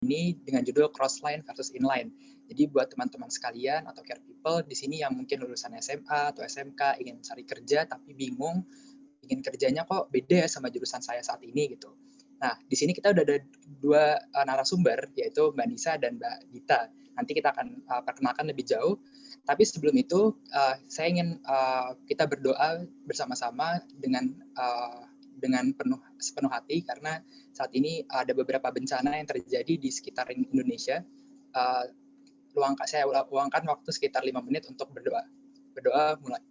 ini dengan judul Crossline versus Inline. Jadi buat teman-teman sekalian atau care people di sini yang mungkin lulusan SMA atau SMK ingin cari kerja tapi bingung, ingin kerjanya kok beda sama jurusan saya saat ini gitu. Nah, di sini kita udah ada dua narasumber, yaitu Mbak Nisa dan Mbak Dita. Nanti kita akan perkenalkan lebih jauh. Tapi sebelum itu, saya ingin kita berdoa bersama-sama dengan sepenuh hati, karena saat ini ada beberapa bencana yang terjadi di sekitar Indonesia. Saya luangkan waktu sekitar 5 menit untuk berdoa. Berdoa mulai.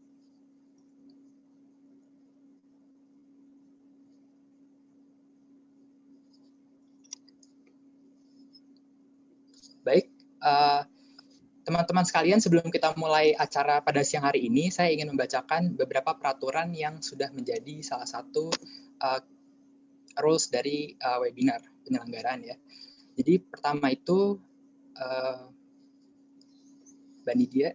Baik, teman-teman sekalian, sebelum kita mulai acara pada siang hari ini, saya ingin membacakan beberapa peraturan yang sudah menjadi salah satu rules dari webinar penyelenggaraan ya. Jadi pertama itu, Mbak Nidia.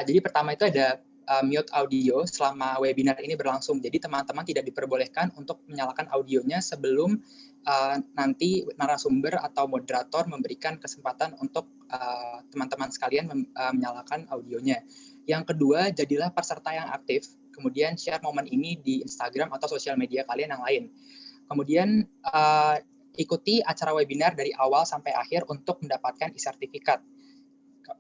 Jadi pertama itu ada mute audio selama webinar ini berlangsung. Jadi teman-teman tidak diperbolehkan untuk menyalakan audionya sebelum nanti narasumber atau moderator memberikan kesempatan untuk teman-teman sekalian menyalakan audionya. Yang kedua, jadilah peserta yang aktif. Kemudian share momen ini di Instagram atau sosial media kalian yang lain. Kemudian ikuti acara webinar dari awal sampai akhir untuk mendapatkan e-sertifikat.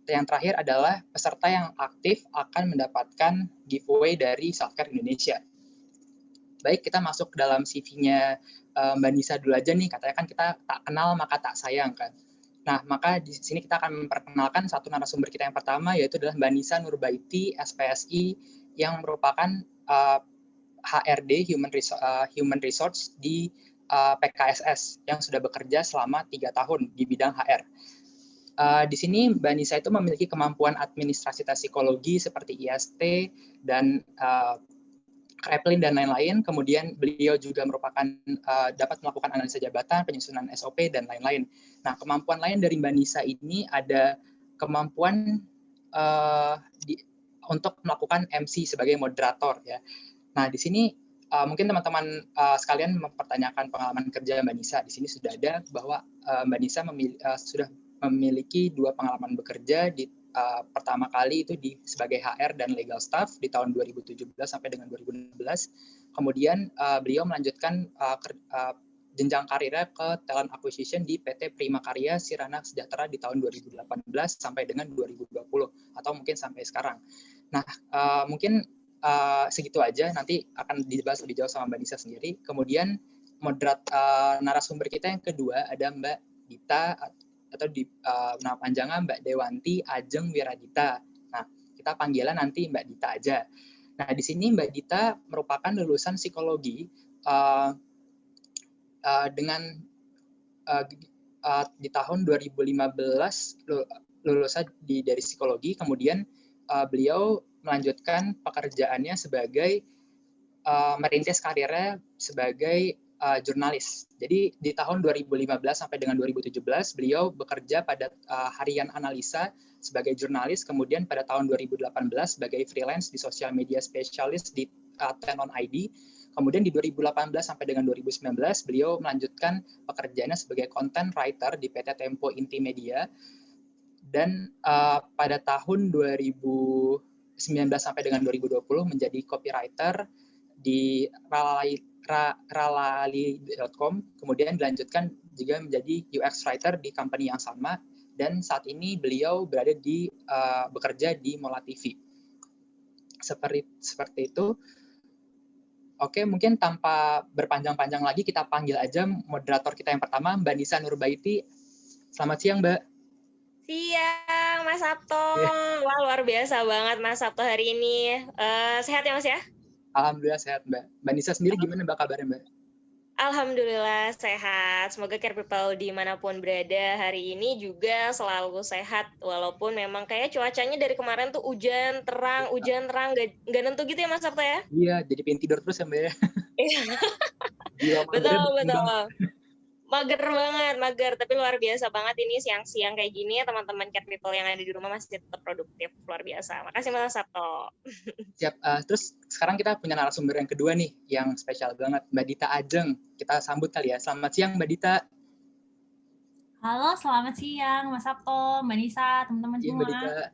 Yang terakhir adalah peserta yang aktif akan mendapatkan giveaway dari Selfcare Indonesia. Baik, kita masuk ke dalam CV-nya Mbak Nisa dulu aja nih. Katanya kan kita tak kenal maka tak sayang kan. Nah, maka di sini kita akan memperkenalkan satu narasumber kita yang pertama, yaitu adalah Mbak Nisa Nurbaiti, SPSI, yang merupakan HRD Human Resource di PKSS yang sudah bekerja selama 3 tahun di bidang HR. Di sini Mbak Nisa itu memiliki kemampuan administrasi psikologi seperti IST dan Kreplin dan lain-lain. Kemudian beliau juga merupakan dapat melakukan analisa jabatan, penyusunan SOP dan lain-lain. Nah, kemampuan lain dari Mbak Nisa ini ada kemampuan untuk melakukan MC sebagai moderator ya. Nah, di sini mungkin teman-teman sekalian mempertanyakan pengalaman kerja Mbak Nisa. Di sini sudah ada bahwa Mbak Nisa sudah memiliki 2 pengalaman bekerja. Pertama kali itu sebagai HR dan legal staff di tahun 2017 sampai dengan 2016. Kemudian beliau melanjutkan jenjang karirnya ke talent acquisition di PT Prima Karya Sirana Sejahtera di tahun 2018 sampai dengan 2020 atau mungkin sampai sekarang. Nah, mungkin segitu aja, nanti akan dibahas lebih jauh sama Mbak Nisa sendiri. Kemudian narasumber kita yang kedua ada Mbak Dita, atau di nama panjangnya Mbak Dewanti Ajeng Wiradita. Nah, kita panggilan nanti Mbak Dita aja. Nah, di sini Mbak Dita merupakan lulusan psikologi dengan di tahun 2015 lulusan dari psikologi. Kemudian beliau melanjutkan pekerjaannya sebagai merintis karirnya sebagai jurnalis. Jadi di tahun 2015 sampai dengan 2017 beliau bekerja pada harian analisa sebagai jurnalis, kemudian pada tahun 2018 sebagai freelance di sosial media spesialis di Tenon ID. Kemudian di 2018 sampai dengan 2019 beliau melanjutkan pekerjaannya sebagai content writer di PT Tempo Inti Media. Dan pada tahun 2019 sampai dengan 2020 menjadi copywriter di ralali.com, kemudian dilanjutkan juga menjadi UX writer di company yang sama, dan saat ini beliau bekerja di Mola TV. Seperti itu. Oke, mungkin tanpa berpanjang-panjang lagi kita panggil aja moderator kita yang pertama, Mbak Nisa Nurbaiti. Selamat siang, Mbak. Siang, Mas Sabto. Wah, luar biasa banget Mas Sabto hari ini. Sehat ya, Mas ya? Alhamdulillah sehat, Mbak. Mbak Nisa sendiri gimana Mbak kabarnya, Mbak? Alhamdulillah sehat. Semoga care people dimanapun berada hari ini juga selalu sehat. Walaupun memang kayak cuacanya dari kemarin tuh hujan terang, nggak nentu gitu ya Mas Sabto ya? Iya, jadi pengen tidur terus ya Mbak ya. Iya. Jiwa Betul. Mager banget, mager. Tapi luar biasa banget ini siang-siang kayak gini ya teman-teman Care People yang ada di rumah masih tetap produktif. Luar biasa. Makasih Mas Sabto. Siap. Terus sekarang kita punya narasumber yang kedua nih, yang spesial banget, Mbak Dita Ajeng. Kita sambut kali ya. Selamat siang Mbak Dita. Halo, selamat siang Mas Sabto, Mbak Nisa, teman-teman Iya semua. Mbak Dita.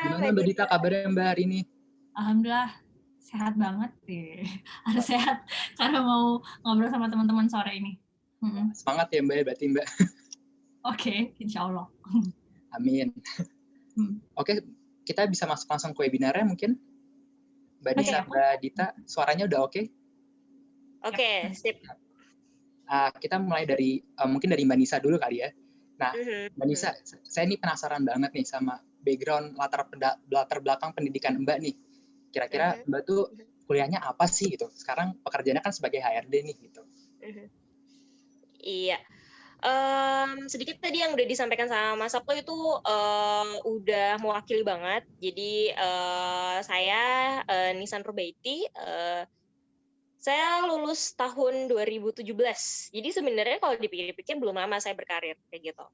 Gimana Mbak Dita kabarnya Mbak hari ini? Alhamdulillah sehat banget deh. Harus sehat karena mau ngobrol sama teman-teman sore ini. Semangat ya Mbak, berarti Mbak. Oke, insya Allah. Amin. Oke, kita bisa masuk langsung ke webinarnya mungkin. Mbak Nisa, Mbak Dita, suaranya udah oke? Oke, sip. Kita mulai dari, mungkin dari Mbak Nisa dulu kali ya. Nah, Mbak Nisa, saya ini penasaran banget nih sama background latar belakang pendidikan Mbak nih. Kira-kira Mbak tuh kuliahnya apa sih gitu? Sekarang pekerjaannya kan sebagai HRD nih gitu. Iya. Sedikit tadi yang udah disampaikan sama Mas Sabto itu udah mewakili banget. Jadi saya Nisan Rubaiti, saya lulus tahun 2017. Jadi sebenarnya kalau dipikir-pikir belum lama saya berkarir kayak gitu.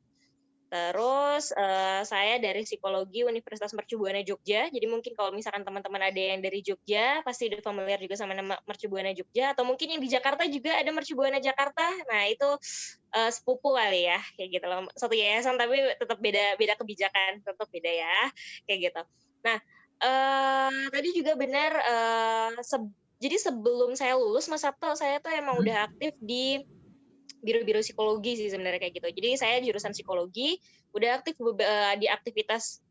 Terus saya dari psikologi Universitas Mercubuana Jogja. Jadi mungkin kalau misalkan teman-teman ada yang dari Jogja, pasti udah familiar juga sama nama Mercubuana Jogja. Atau mungkin yang di Jakarta juga ada Mercubuana Jakarta. Nah itu sepupu kali ya, kayak gitu loh. Satu yayasan tapi tetap beda kebijakan, tetap beda ya, kayak gitu. Nah tadi juga benar. Jadi sebelum saya lulus, Mas Sabto, saya tuh emang udah aktif di biro-biro psikologi sih sebenarnya kayak gitu. Jadi saya jurusan psikologi, udah aktif di aktivitas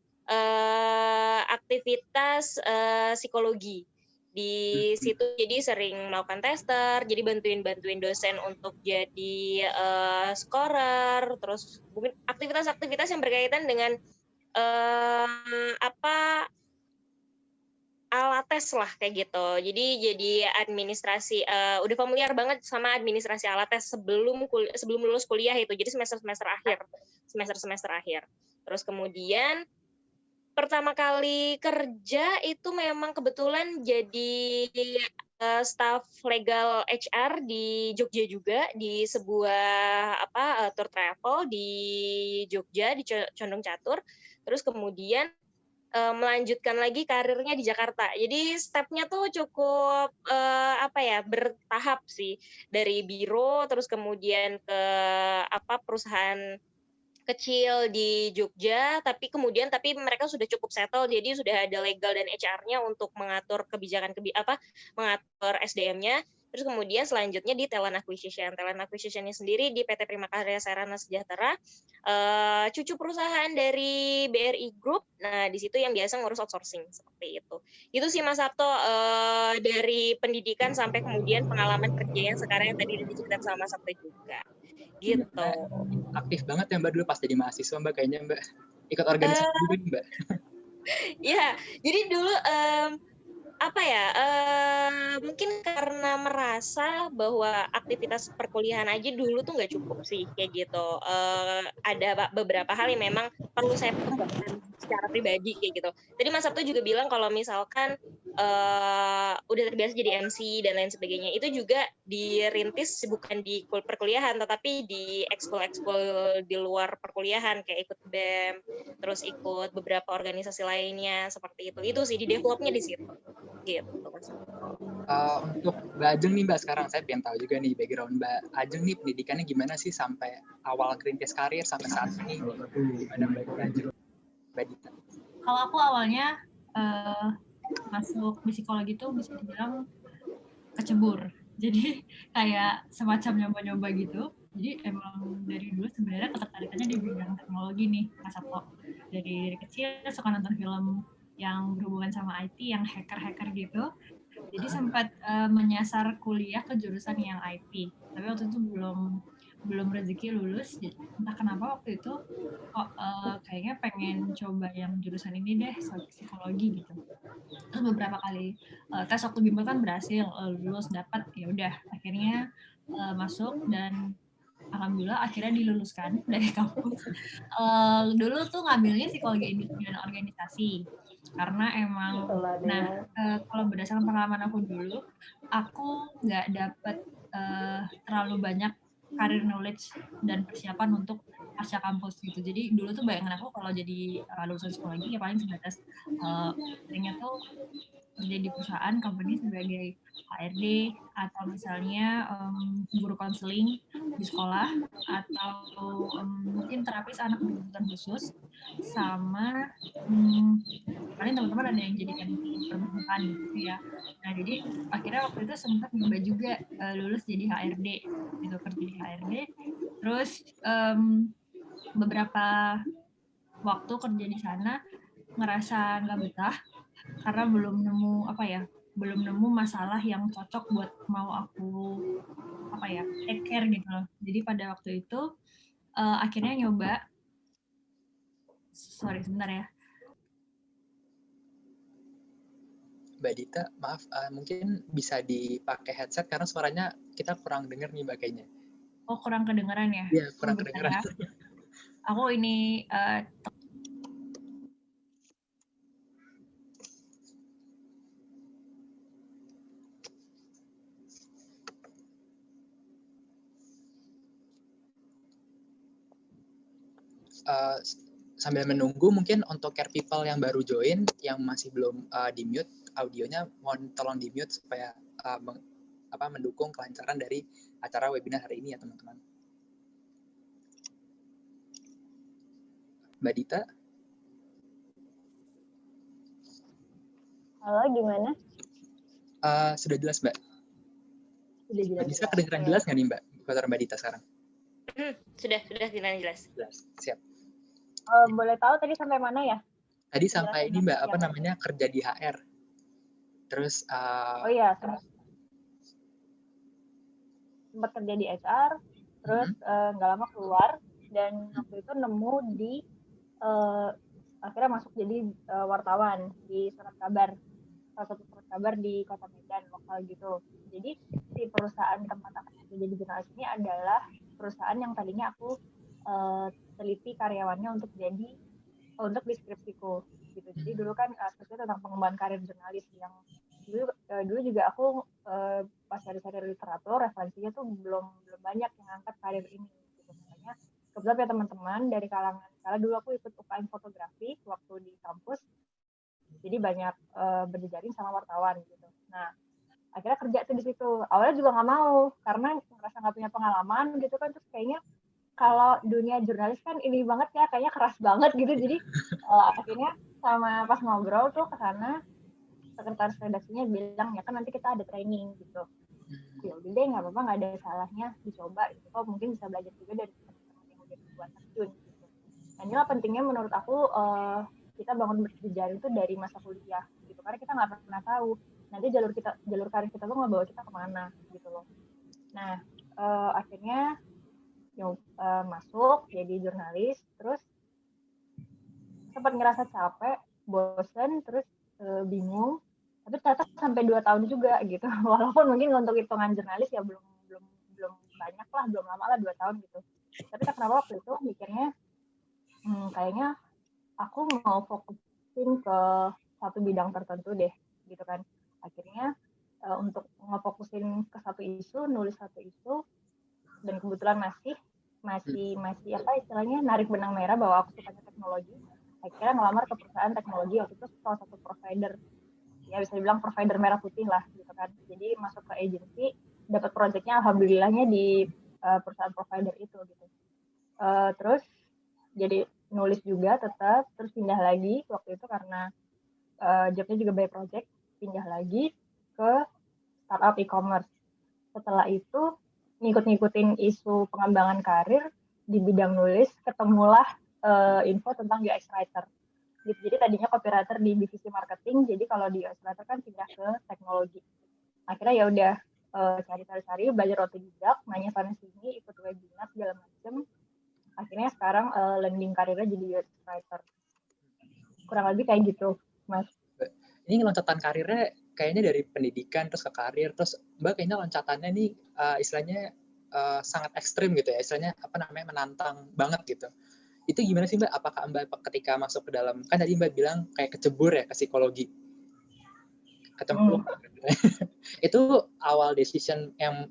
psikologi di situ. Jadi sering melakukan tester, jadi bantuin dosen untuk jadi scorer, terus mungkin aktivitas-aktivitas yang berkaitan dengan alat tes lah kayak gitu. Jadi administrasi udah familiar banget sama administrasi alat tes sebelum lulus kuliah itu. Jadi semester akhir. Terus kemudian pertama kali kerja itu memang kebetulan jadi staff legal HR di Jogja juga, di sebuah tour travel di Jogja di Condong Catur. Terus kemudian melanjutkan lagi karirnya di Jakarta. Jadi step-nya tuh cukup bertahap sih, dari biro terus kemudian ke perusahaan kecil di Jogja, tapi mereka sudah cukup settle, jadi sudah ada legal dan HR-nya untuk mengatur kebijakan mengatur SDM-nya. Terus kemudian selanjutnya di Talent Acquisition-nya sendiri di PT Primakarya Sarana Sejahtera, cucu perusahaan dari BRI Group. Nah, di situ yang biasa ngurus outsourcing seperti itu. Itu sih Mas Sabto, dari pendidikan sampai kemudian pengalaman kerja yang sekarang yang tadi diceritain sama Mas Sabto juga. Gitu. Aktif banget ya Mbak dulu pas jadi mahasiswa Mbak, kayaknya Mbak ikut organisasi juga nih Mbak. Iya, jadi dulu mungkin karena merasa bahwa aktivitas perkuliahan aja dulu tuh nggak cukup sih kayak gitu. Ada beberapa hal yang memang perlu saya persiapkan secara pribadi kayak gitu. Tadi Mas Sabto juga bilang kalau misalkan udah terbiasa jadi MC dan lain sebagainya, itu juga dirintis bukan di perkuliahan tetapi di ekskul di luar perkuliahan, kayak ikut BEM, terus ikut beberapa organisasi lainnya seperti itu. Itu sih di developnya di situ. Gitu. Untuk Mbak Ajeng nih Mbak, sekarang saya pengen tahu juga nih background Mbak Ajeng nih, pendidikannya gimana sih sampai awal ngerintis karir sampai saat ini, gimana Mbak Ajeng? Mbak Dita. Kalau aku awalnya masuk di psikologi itu bisa dibilang kecebur. Jadi kayak semacam nyoba-nyoba gitu. Jadi emang dari dulu sebenarnya ketertarikannya di bidang teknologi nih, Mas Sabto. Dari kecil suka nonton film yang berhubungan sama IT, yang hacker-hacker gitu. Jadi sempat menyasar kuliah ke jurusan yang IT. Tapi waktu itu belum rezeki lulus. Jadi entah kenapa waktu itu kok kayaknya pengen coba yang jurusan ini deh, psikologi gitu. Terus beberapa kali tes waktu bimbel kan berhasil lulus, dapat, ya udah akhirnya masuk dan alhamdulillah akhirnya diluluskan dari kampus. Dulu tuh ngambilnya psikologi industri dan organisasi karena emang kalau berdasarkan pengalaman aku dulu, aku nggak dapet terlalu banyak career knowledge dan persiapan untuk pasca kampus gitu. Jadi dulu tuh bayangan aku kalau jadi lulusan psikologi ya paling sebatas seringnya tuh kerja di perusahaan company sebagai HRD atau misalnya guru konseling di sekolah atau mungkin terapis anak berkebutuhan khusus sama paling teman-teman ada yang jadikan perbankan gitu ya. Nah jadi akhirnya waktu itu sempat nyoba juga lulus jadi HRD gitu, kerja di HRD. Terus beberapa waktu kerja di sana ngerasa nggak betah karena belum nemu masalah yang cocok buat mau aku take care gitu loh. Jadi pada waktu itu akhirnya nyoba, sorry sebentar ya. Mbak Dita, maaf, mungkin bisa dipakai headset karena suaranya kita kurang dengar nih Mbak kayaknya. Oh, kurang kedengeran ya? Iya, kurang kedengeran. Ya. Aku ini sambil menunggu mungkin untuk care people yang baru join, yang masih belum di-mute audionya, mohon tolong di-mute supaya mendukung kelancaran dari acara webinar hari ini ya teman-teman. Mbak Dita? Halo, gimana? Sudah jelas, Mbak. Sudah jelas. Bisa kedengeran jelas nggak nih, Mbak? Suara Mbak Dita sekarang. Sudah kedengeran jelas. Siap. Boleh tahu tadi sampai mana ya? Tadi sampai ini Mbak, kerja di HR. Terus oh iya, sempat kerja di HR, terus nggak lama keluar, dan waktu itu nemu di akhirnya masuk jadi wartawan di surat kabar, salah satu surat kabar di Kota Medan lokal gitu. Jadi si perusahaan tempat aku kerja di jurnalis ini adalah perusahaan yang tadinya aku teliti karyawannya untuk deskripsiku gitu. Jadi dulu kan skripsinya tentang pengembangan karir jurnalis yang dulu juga aku pas cari-cari literatur referensinya tuh belum banyak yang angkat karir ini gitu. Makanya kebetulan ya teman-teman dari kalangan, karena dulu aku ikut UKM fotografi waktu di kampus, jadi banyak berjejaring sama wartawan gitu. Nah akhirnya kerja tuh di situ. Awalnya juga nggak mau karena ngerasa nggak punya pengalaman gitu kan, terus kayaknya kalau dunia jurnalis kan ini banget ya, kayaknya keras banget gitu. Jadi akhirnya sama pas ngobrol tuh ke sana, sekretaris redaksinya bilang ya kan nanti kita ada training gitu. Ya udah deh, nggak apa-apa, nggak ada salahnya dicoba gitu. Oh mungkin bisa belajar juga dari teman-teman yang udah buat terjun gitu. Nah inilah pentingnya menurut aku kita bangun berjejaring itu dari masa kuliah gitu, karena kita nggak pernah tahu nanti jalur karir kita tuh nggak bawa kita kemana gitu loh. Nah akhirnya masuk jadi jurnalis, terus sempat ngerasa capek, bosen, terus bingung, tapi ternyata sampai 2 tahun juga gitu. Walaupun mungkin untuk hitungan jurnalis ya belum banyak lah, belum lama lah 2 tahun gitu. Tapi kenapa waktu itu mikirnya kayaknya aku mau fokusin ke satu bidang tertentu deh gitu kan. Akhirnya untuk ngefokusin ke satu isu, nulis satu isu, dan kebetulan masih apa istilahnya narik benang merah bahwa aku suka teknologi. Akhirnya ngelamar ke perusahaan teknologi, waktu itu salah satu provider, ya bisa dibilang provider merah putih lah gitu kan. Jadi masuk ke agency, dapat proyeknya alhamdulillahnya di perusahaan provider itu gitu. Terus jadi nulis juga tetap, terus pindah lagi waktu itu karena jobnya juga by project, pindah lagi ke startup e-commerce. Setelah itu ngikut-ngikutin isu pengembangan karir di bidang nulis, ketemulah info tentang UX writer. Jadi tadinya copywriter di divisi marketing, jadi kalau di UX writer kan pindah ke teknologi. Akhirnya ya udah cari-cari, belajar otodidak, nanya sana sini, ikut webinar segala macam. Akhirnya sekarang landing karirnya jadi UX writer. Kurang lebih kayak gitu, Mas. Ini loncatan karirnya kayaknya dari pendidikan terus ke karir, terus Mbak kayaknya loncatannya nih istilahnya sangat ekstrim gitu ya, istilahnya menantang banget gitu. Itu gimana sih Mbak? Apakah Mbak ketika masuk ke dalam, kan tadi Mbak bilang kayak kecebur ya ke psikologi. atau itu awal decision yang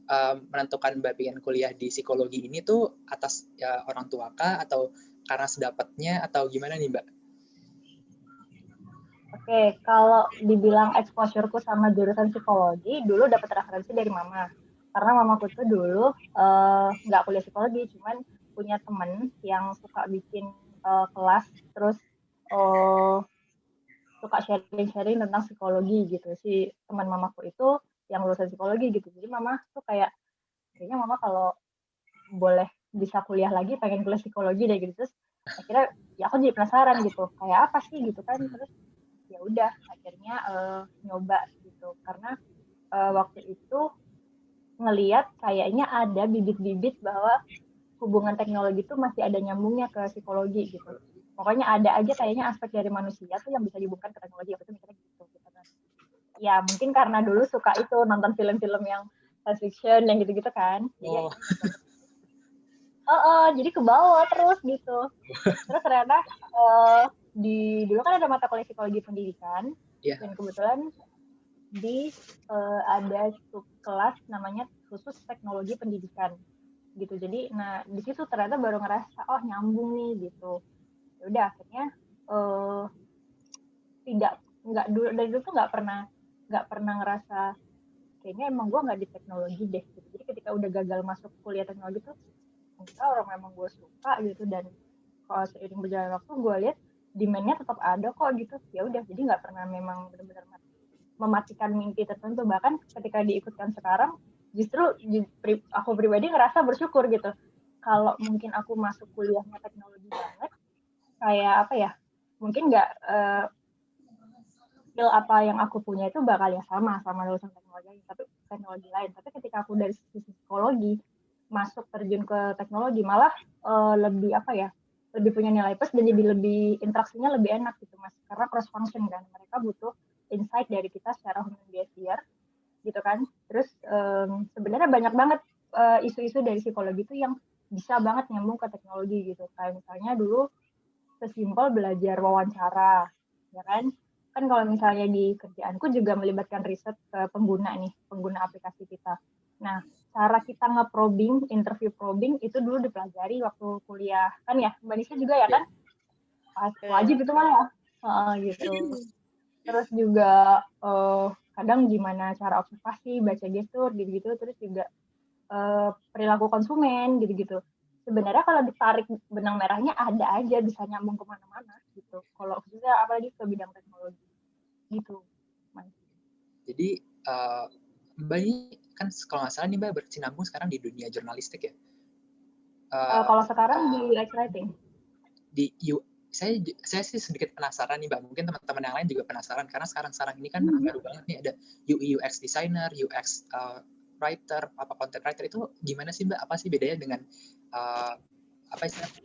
menentukan Mbak pengen kuliah di psikologi ini tuh atas ya, orang tua kah atau karena sedapatnya atau gimana nih Mbak? Oke, kalau dibilang exposureku sama jurusan psikologi, dulu dapat referensi dari mama. Karena mamaku tuh dulu nggak kuliah psikologi, cuman punya temen yang suka bikin kelas, terus suka sharing-sharing tentang psikologi gitu. Si teman mamaku itu yang lulusan psikologi gitu. Jadi mama tuh kayaknya mama kalau boleh bisa kuliah lagi, pengen kuliah psikologi deh gitu. Terus akhirnya ya aku jadi penasaran gitu, kayak apa sih gitu kan. Terus ya udah akhirnya nyoba gitu. Karena waktu itu ngeliat kayaknya ada bibit-bibit bahwa hubungan teknologi itu masih ada nyambungnya ke psikologi gitu. Pokoknya ada aja kayaknya aspek dari manusia tuh yang bisa dihubungkan ke teknologi. Aku tuh mikirnya gitu. Ya mungkin karena dulu suka itu nonton film-film yang science fiction yang gitu-gitu kan. Jadi jadi ke bawah terus gitu. Terus ternyata dulu kan ada mata kuliah psikologi pendidikan. Yeah. Dan kebetulan ada kelas namanya khusus teknologi pendidikan gitu. Jadi di situ ternyata baru ngerasa oh nyambung nih gitu. Ya udah akhirnya nggak dulu dari dulu tuh nggak pernah ngerasa kayaknya emang gue nggak di teknologi deh gitu. Jadi ketika udah gagal masuk kuliah teknologi tuh enggak, orang memang gue suka gitu. Dan kalau seiring berjalan waktu gue lihat demand-nya tetap ada kok gitu. Ya udah, jadi nggak pernah memang benar-benar mematikan mimpi tertentu. Bahkan ketika diikutkan sekarang justru aku pribadi ngerasa bersyukur gitu. Kalau mungkin aku masuk kuliahnya teknologi banget, kayak apa ya, mungkin nggak skill apa yang aku punya itu bakal yang sama lulusan teknologi lain. Tapi ketika aku dari sisi psikologi masuk terjun ke teknologi, malah lebih apa ya, lebih punya nilai plus dan jadi lebih interaksinya lebih enak gitu Mas. Karena cross function kan, mereka butuh insight dari kita secara human behavior gitu kan. Terus sebenarnya banyak banget isu-isu dari psikologi itu yang bisa banget nyambung ke teknologi gitu. Kayak misalnya dulu sesimpel belajar wawancara, ya kan? Kan kalau misalnya di kerjaanku juga melibatkan riset ke pengguna aplikasi kita. Nah, cara kita nge-probing, interview probing itu dulu dipelajari waktu kuliah kan ya, Mbak Nisa juga ya kan? Wajib itu mah ya, gitu. Terus juga kadang gimana cara observasi, baca gestur, gitu-gitu. Terus juga perilaku konsumen, gitu-gitu. Sebenarnya kalau ditarik benang merahnya ada aja, bisa nyambung kemana-mana gitu. Kalau khususnya apalagi ke bidang teknologi gitu. Jadi Mbak ini kan kalau nggak salah nih Mbak bersinambung sekarang di dunia jurnalistik ya? Kalau sekarang di UX writing. Saya sih sedikit penasaran nih Mbak, mungkin teman-teman yang lain juga penasaran karena sekarang ini kan baru banget nih ada UI UX designer, UX writer, content writer itu gimana sih Mbak? Apa sih bedanya dengan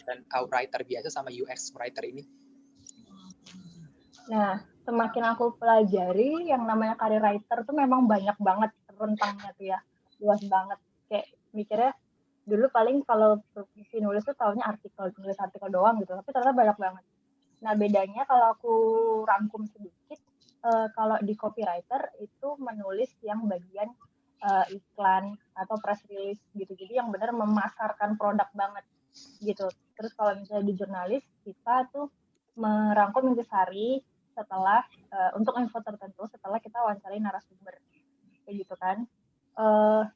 dan writer biasa sama UX writer ini? Nah, semakin aku pelajari yang namanya career writer tuh memang banyak banget rentangnya tuh ya, luas banget. Kayak mikirnya dulu paling kalau profesi nulis tuh taunya nulis artikel doang gitu, tapi ternyata banyak banget. Nah, bedanya kalau aku rangkum sedikit, kalau di copywriter itu menulis yang bagian iklan atau press release gitu. Jadi yang benar memasarkan produk banget gitu. Terus kalau misalnya di jurnalis, kita tuh merangkum intisari setelah untuk info tertentu setelah kita wawancarai narasumber kayak gitu kan.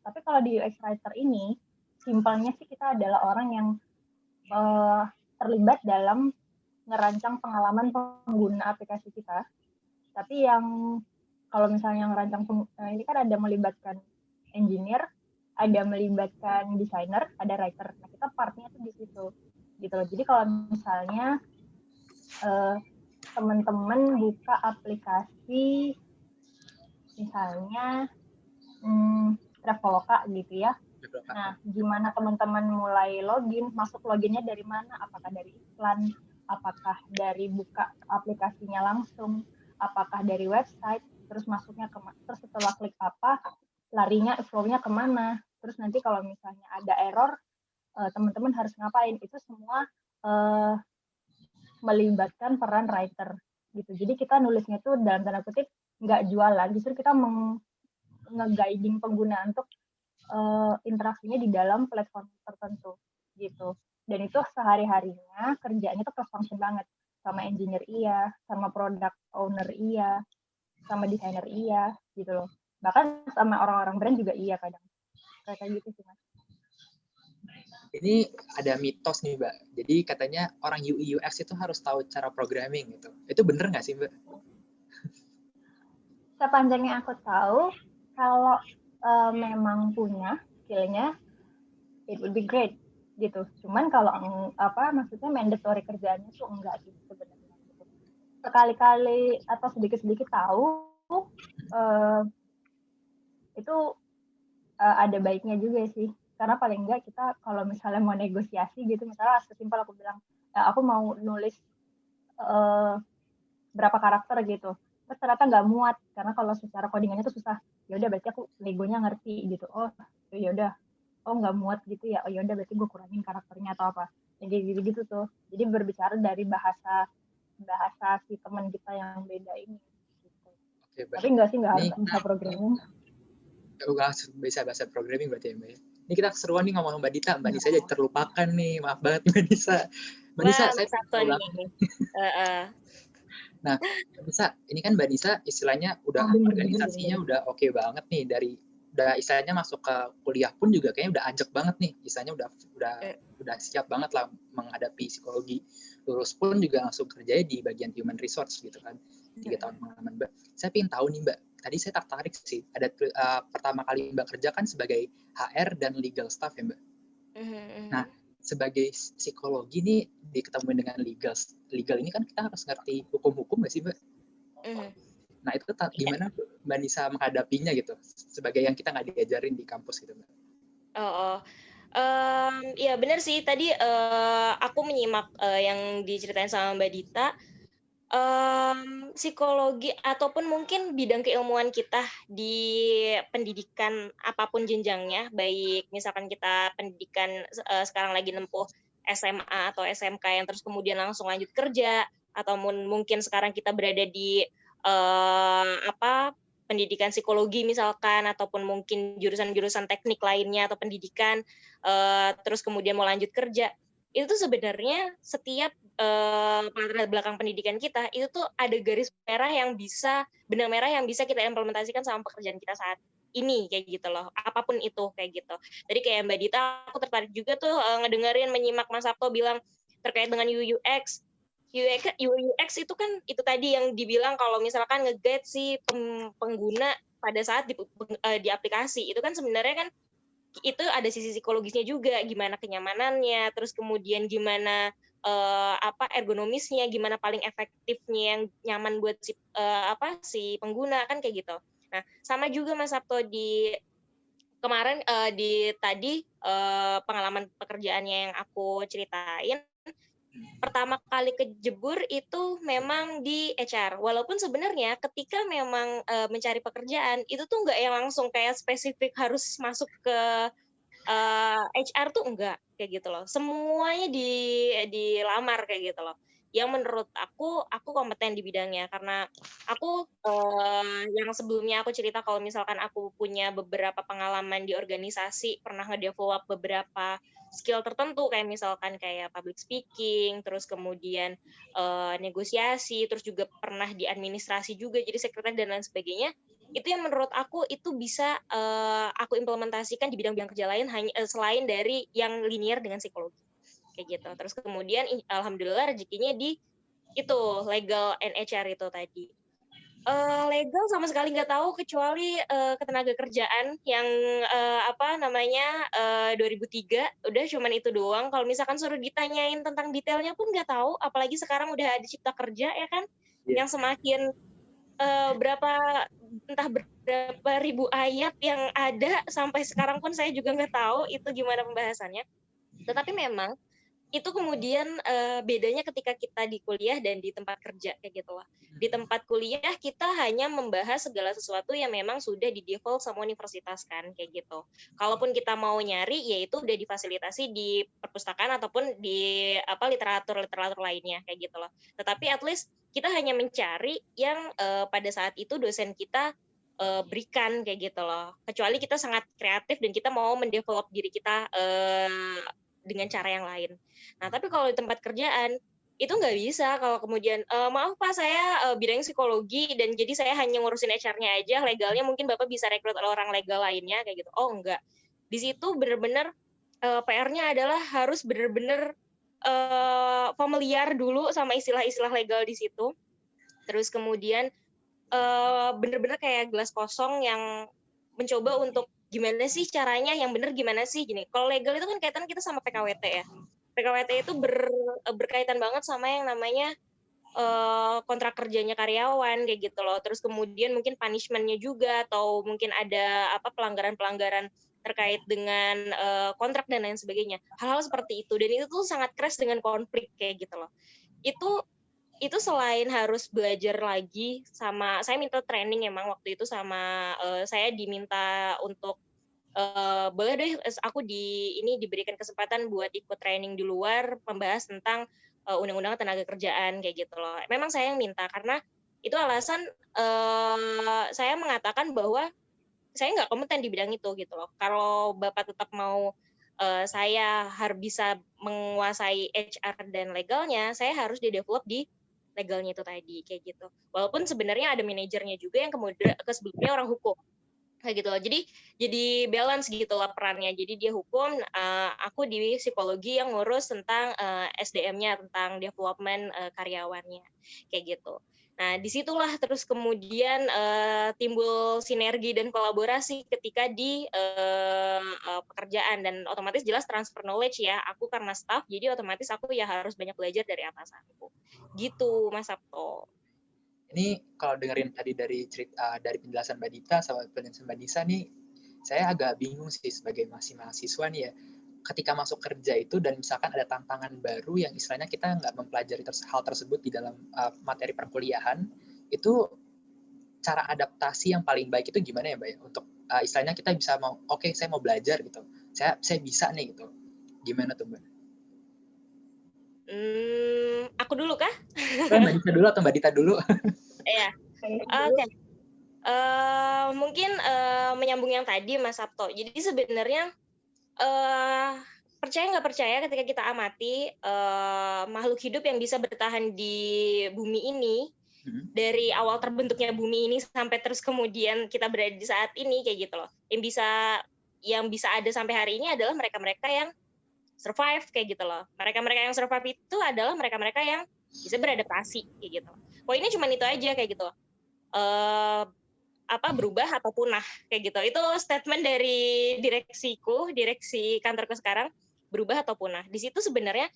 Tapi kalau di UX writer ini simpelnya sih kita adalah orang yang terlibat dalam ngerancang pengalaman pengguna aplikasi kita. Tapi yang kalau misalnya ngerancang ini kan ada melibatkan engineer, ada melibatkan desainer, ada writer. Nah, kita partnya tuh di situ gitu loh. Jadi kalau misalnya teman-teman buka aplikasi misalnya Traveloka gitu ya. Nah, gimana teman-teman mulai login, masuk loginnya dari mana? Apakah dari iklan? Apakah dari buka aplikasinya langsung? Apakah dari website? Terus masuknya terus setelah klik apa, larinya, flow-nya kemana? Terus nanti kalau misalnya ada error, teman-teman harus ngapain? Itu semua melibatkan peran writer gitu. Jadi kita nulisnya tuh dalam tanda kutip nggak jualan, justru kita nge-guiding pengguna untuk interaksinya di dalam platform tertentu gitu. Dan itu sehari-harinya kerjaannya tuh cross function banget, sama engineer iya, sama product owner iya, sama desainer iya gitu loh. Bahkan sama orang-orang brand juga iya kadang. Kayak gitu sih Mas. Ini ada mitos nih Mbak. Jadi katanya orang UI UX itu harus tahu cara programming gitu. Itu bener nggak sih Mbak? Sepanjang yang aku tahu, kalau memang punya skillnya, it would be great gitu. Cuman kalau maksudnya mandatory kerjaannya tuh enggak sih sebenarnya. Sekali-kali atau sedikit-sedikit tahu, itu ada baiknya juga sih. Karena paling enggak kita kalau misalnya mau negosiasi gitu, misalnya sesimpel aku bilang, aku mau nulis berapa karakter gitu. Terus ternyata nggak muat karena kalau secara codingannya tuh susah. Ya udah berarti aku legonya ngerti gitu. Oh, ya udah. Oh, nggak muat gitu ya. Oh, ya udah berarti gue kurangin karakternya atau apa. Jadi gitu tuh. Jadi berbicara dari bahasa si teman kita yang beda ini. Gitu. Oke, Tapi enggak sih, nggak harus ini bisa programming. langsung bisa bahasa programming berarti ya Mbak ya. Ini kita keseruan nih ngomong Mbak Dita. Mbak Nisa jadi terlupakan nih. Maaf banget Mbak Nisa. Mbak Nisa, saya satu nih. Nah, Mbak Nisa, ini kan Mbak Nisa istilahnya udah organisasinya udah oke banget nih, udah istilahnya masuk ke kuliah pun juga kayaknya udah ajak banget nih, istilahnya udah siap banget lah menghadapi psikologi. Lulus pun juga langsung kerjanya di bagian human resource gitu kan, 3 tahun pengalaman Mbak. Saya pengen tahu nih Mbak, tadi saya tertarik sih, ada pertama kali Mbak kerja kan sebagai HR dan legal staff ya Mbak. Nah, sebagai psikologi nih diketemuin dengan legal ini kan kita harus ngerti hukum-hukum nggak sih Mbak? Nah itu gimana Mbak Nisa menghadapinya gitu sebagai yang kita nggak diajarin di kampus gitu Mbak? Ya benar sih tadi aku menyimak yang diceritain sama Mbak Dita. Psikologi ataupun mungkin bidang keilmuan kita di pendidikan apapun jenjangnya, baik misalkan kita pendidikan sekarang lagi nempuh SMA atau SMK yang terus kemudian langsung lanjut kerja, atau mungkin sekarang kita berada di pendidikan psikologi misalkan, ataupun mungkin jurusan-jurusan teknik lainnya atau pendidikan, terus kemudian mau lanjut kerja, itu tuh sebenarnya setiap latar belakang pendidikan kita itu tuh ada benang merah yang bisa kita implementasikan sama pekerjaan kita saat ini kayak gitu loh, apapun itu kayak gitu. Tadi kayak Mbak Dita, aku tertarik juga tuh menyimak Mas Sabto bilang terkait dengan UX itu kan itu tadi yang dibilang kalau misalkan nge-guide si pengguna pada saat di aplikasi itu kan sebenarnya kan itu ada sisi psikologisnya juga, gimana kenyamanannya, terus kemudian gimana ergonomisnya, gimana paling efektifnya yang nyaman buat si pengguna kan kayak gitu. Nah, sama juga Mas Sabto di kemarin pengalaman pekerjaannya yang aku ceritain, pertama kali kejebur itu memang di HR. Walaupun sebenarnya ketika memang mencari pekerjaan itu tuh nggak yang langsung kayak spesifik harus masuk ke HR tuh enggak kayak gitu loh. Semuanya dilamar kayak gitu loh. Yang menurut aku kompeten di bidangnya karena aku yang sebelumnya aku cerita kalau misalkan aku punya beberapa pengalaman di organisasi, pernah ngedevelop beberapa skill tertentu kayak misalkan kayak public speaking, terus kemudian negosiasi, terus juga pernah di administrasi juga jadi sekretariat dan lain sebagainya. Itu yang menurut aku itu bisa aku implementasikan di bidang-bidang kerja lain selain dari yang linear dengan psikologi kayak gitu. Terus kemudian alhamdulillah rezekinya di itu legal and HR itu tadi. Legal sama sekali nggak tahu kecuali ketenaga kerjaan yang 2003 udah cuman itu doang. Kalau misalkan suruh ditanyain tentang detailnya pun nggak tahu, apalagi sekarang udah ada cipta kerja ya kan, yang semakin entah berapa ribu ayat yang ada sampai sekarang pun saya juga nggak tahu itu gimana pembahasannya. Tetapi memang itu kemudian bedanya ketika kita di kuliah dan di tempat kerja kayak gitu lah. Di tempat kuliah kita hanya membahas segala sesuatu yang memang sudah di default sama universitas kan kayak gitu. Kalaupun kita mau nyari ya itu udah difasilitasi di perpustakaan ataupun di literatur lainnya kayak gitu loh. Tetapi at least kita hanya mencari yang pada saat itu dosen kita berikan kayak gitu loh. Kecuali kita sangat kreatif dan kita mau mendevelop diri kita dengan cara yang lain. Nah, tapi kalau di tempat kerjaan itu nggak bisa kalau kemudian maaf Pak saya bidang psikologi dan jadi saya hanya ngurusin HR-nya aja, legalnya mungkin Bapak bisa rekrut orang legal lainnya kayak gitu. Oh enggak. Di situ benar-benar PR-nya adalah harus benar-benar familiar dulu sama istilah-istilah legal di situ. Terus kemudian bener-bener kayak gelas kosong yang mencoba untuk gimana sih caranya yang bener gimana sih gini. Kalau legal itu kan kaitan kita sama PKWT ya. PKWT itu berkaitan banget sama yang namanya kontrak kerjanya karyawan kayak gitu loh. Terus kemudian mungkin punishment-nya juga atau mungkin ada apa pelanggaran-pelanggaran terkait dengan kontrak dan lain sebagainya. Hal-hal seperti itu dan itu tuh sangat keras dengan konflik kayak gitu loh. Itu selain harus belajar lagi sama saya minta training emang waktu itu sama saya diminta untuk boleh deh aku diberikan kesempatan buat ikut training di luar membahas tentang undang-undang tenaga kerjaan kayak gitu loh. Memang saya yang minta karena itu alasan saya mengatakan bahwa saya nggak kompeten di bidang itu gitu loh. Kalau Bapak tetap mau saya harus bisa menguasai HR dan legalnya, saya harus di-develop di legalnya itu tadi kayak gitu. Walaupun sebenarnya ada manajernya juga yang kemudian sebelumnya orang hukum kayak gitu loh. Jadi balance gitu lah perannya. Jadi dia hukum, aku di psikologi yang ngurus tentang SDM-nya, tentang development karyawannya kayak gitu. Nah, disitulah terus kemudian timbul sinergi dan kolaborasi ketika di pekerjaan dan otomatis jelas transfer knowledge ya. Aku karena staff, jadi otomatis aku ya harus banyak belajar dari atasanku. Gitu, Mas Sabto. Ini kalau dengerin tadi dari cerita dari penjelasan Mbak Dita sama penjelasan Mbak Nisa nih, saya agak bingung sih sebagai masih mahasiswa nih ya. Ketika masuk kerja itu dan misalkan ada tantangan baru yang istilahnya kita nggak mempelajari hal tersebut di dalam materi perkuliahan, itu cara adaptasi yang paling baik itu gimana ya Mbak ya? Untuk istilahnya kita bisa oke, saya mau belajar gitu, saya bisa nih gitu. Gimana tuh Mbak? Aku dulu kah? Mbak Nisa dulu atau Mbak Dita dulu? Iya. Oke. Mungkin menyambung yang tadi Mas Sabto. Jadi sebenarnya percaya nggak percaya ketika kita amati makhluk hidup yang bisa bertahan di bumi ini dari awal terbentuknya bumi ini sampai terus kemudian kita berada di saat ini kayak gitu loh. Yang bisa ada sampai hari ini adalah mereka-mereka yang survive kayak gitu loh. Mereka-mereka yang survive itu adalah mereka-mereka yang bisa beradaptasi kayak gitu. Poinnya cuma itu aja kayak gitu. Berubah atau punah kayak gitu. Itu statement dari direksi kantorku sekarang, berubah atau punah. Di situ sebenarnya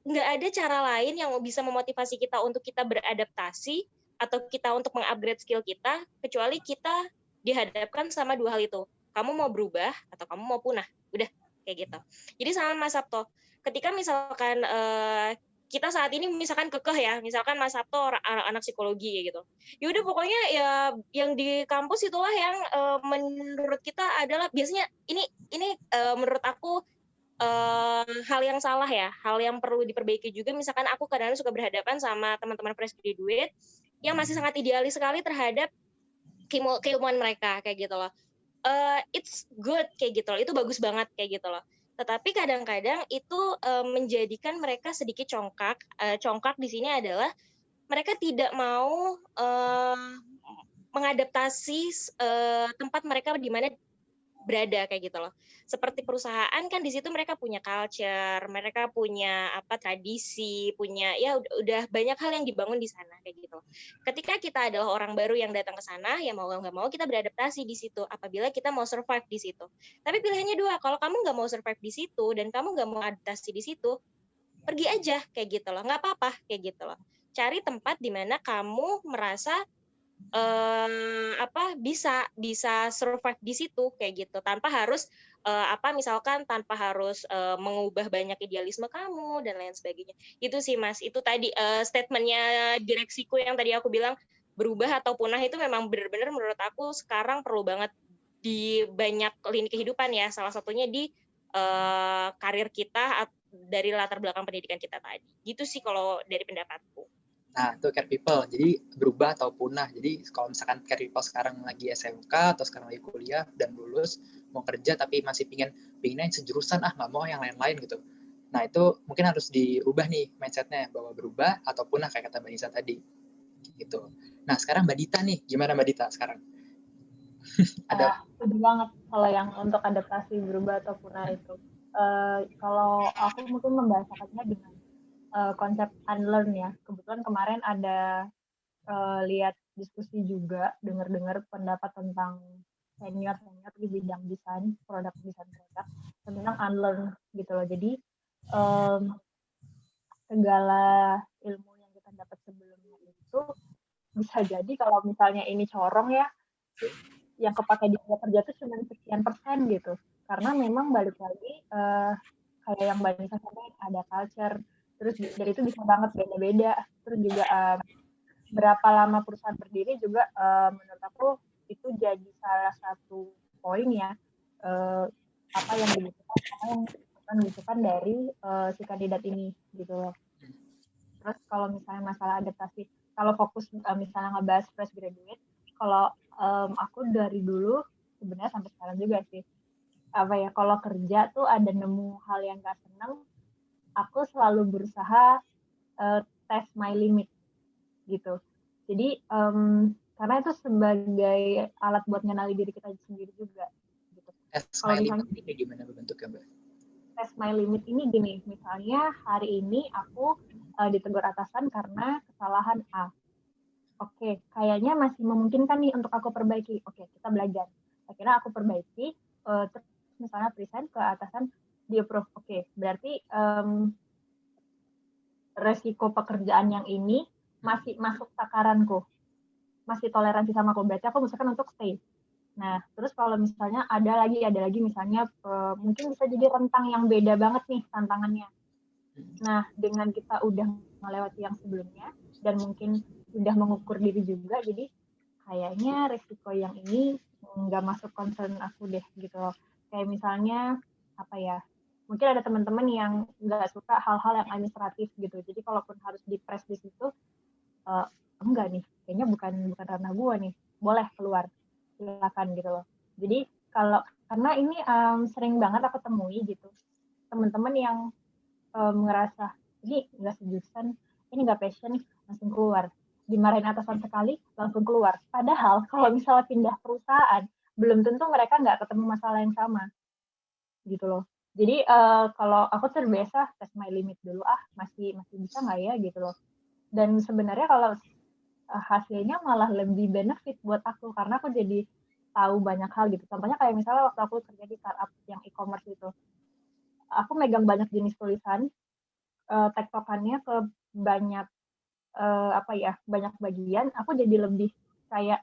nggak ada cara lain yang bisa memotivasi kita untuk kita beradaptasi atau kita untuk mengupgrade skill kita kecuali kita dihadapkan sama dua hal itu. Kamu mau berubah atau kamu mau punah. Udah kayak gitu. Jadi sama Mas Sabto, ketika misalkan kita saat ini misalkan kekeh ya, misalkan Mas Sabto anak psikologi gitu. Ya udah pokoknya ya yang di kampus itulah yang menurut kita adalah biasanya ini menurut aku hal yang salah ya, hal yang perlu diperbaiki juga. Misalkan aku kadang-kadang suka berhadapan sama teman-teman fresh graduate yang masih sangat idealis sekali terhadap keilmuan mereka kayak gitu loh. It's good kayak gitu loh, itu bagus banget kayak gitu loh. Tetapi kadang-kadang itu menjadikan mereka sedikit congkak. Congkak di sini adalah mereka tidak mau mengadaptasi tempat mereka di mana berada kayak gitu loh. Seperti perusahaan kan di situ mereka punya culture, mereka punya tradisi, punya ya udah banyak hal yang dibangun di sana kayak gitu. Ketika kita adalah orang baru yang datang ke sana, ya mau nggak mau kita beradaptasi di situ apabila kita mau survive di situ. Tapi pilihannya dua, kalau kamu nggak mau survive di situ dan kamu nggak mau adaptasi di situ, pergi aja kayak gitu loh, nggak apa-apa kayak gitu loh. Cari tempat di mana kamu merasa bisa survive di situ kayak gitu tanpa harus misalkan tanpa harus mengubah banyak idealisme kamu dan lain sebagainya. Itu sih Mas, itu tadi statementnya direksiku yang tadi aku bilang berubah atau punah itu memang benar-benar menurut aku sekarang perlu banget di banyak lini kehidupan ya, salah satunya di karir kita dari latar belakang pendidikan kita tadi. Gitu sih kalau dari pendapatku. Nah, itu care people. Jadi berubah atau punah. Jadi kalau misalkan care people sekarang lagi SMK atau sekarang lagi kuliah dan lulus, mau kerja tapi masih pinginnya yang sejurusan, nggak mau yang lain-lain gitu. Nah, itu mungkin harus dirubah nih mindset-nya, bahwa berubah atau punah kayak kata Mbak Nisa tadi. Gitu. Nah, sekarang Mbak Dita nih. Gimana Mbak Dita sekarang? Setuju banget kalau yang untuk adaptasi berubah atau punah itu. Kalau aku mungkin membahasakannya dengan konsep unlearn ya. Kebetulan kemarin ada lihat diskusi juga, dengar-dengar pendapat tentang senior di bidang desain produk tentang unlearn gitu loh. Jadi segala ilmu yang kita dapat sebelumnya itu bisa jadi kalau misalnya ini corong ya, yang kepake di kerja itu cuma sekian persen gitu. Karena memang balik lagi kayak yang Mbak Nisa sampaikan, ada culture, terus dari itu bisa banget beda-beda. Terus juga berapa lama perusahaan berdiri juga menurut aku itu jadi salah satu poin ya, apa yang dibutuhkan dari si kandidat ini gitu loh. Terus kalau misalnya masalah adaptasi, kalau fokus misalnya ngebahas fresh graduate, kalau aku dari dulu sebenarnya sampai sekarang juga sih, kalau kerja tuh ada nemu hal yang gak seneng, aku selalu berusaha test my limit gitu. Jadi karena itu sebagai alat buat ngenali diri kita sendiri juga gitu. Test my limit ini kayak gimana bentuknya, Mbak? Test my limit ini gini, misalnya hari ini aku ditegur atasan karena kesalahan A. Oke, kayaknya masih memungkinkan nih untuk aku perbaiki. Oke, kita belajar. Akhirnya aku perbaiki, terus misalnya present ke atasan, di approve. Oke, berarti resiko pekerjaan yang ini masih masuk takaranku, masih toleransi sama aku. Berarti aku misalkan untuk stay. Nah, terus kalau misalnya ada lagi misalnya mungkin bisa jadi rentang yang beda banget nih tantangannya. Nah, dengan kita udah melewati yang sebelumnya dan mungkin udah mengukur diri juga, jadi kayaknya resiko yang ini nggak masuk concern aku deh gitu loh. Kayak misalnya mungkin ada teman-teman yang nggak suka hal-hal yang administratif gitu. Jadi kalaupun harus di-press di situ, enggak nih, kayaknya bukan ranah gua nih, boleh keluar, silakan gitu loh. Jadi karena ini sering banget aku temui gitu, teman-teman yang ngerasa ini nggak sejurusan, ini nggak passion, langsung keluar. Dimarahin atasan sekali, langsung keluar. Padahal kalau misalnya pindah perusahaan, belum tentu mereka nggak ketemu masalah yang sama, gitu loh. Jadi kalau aku terbiasa test my limit dulu, masih bisa nggak ya gitu loh. Dan sebenarnya kalau hasilnya malah lebih benefit buat aku, karena aku jadi tahu banyak hal gitu. Contohnya kayak misalnya waktu aku kerja di startup yang e-commerce itu, aku megang banyak jenis tulisan, tektokannya ke banyak banyak bagian, aku jadi lebih kayak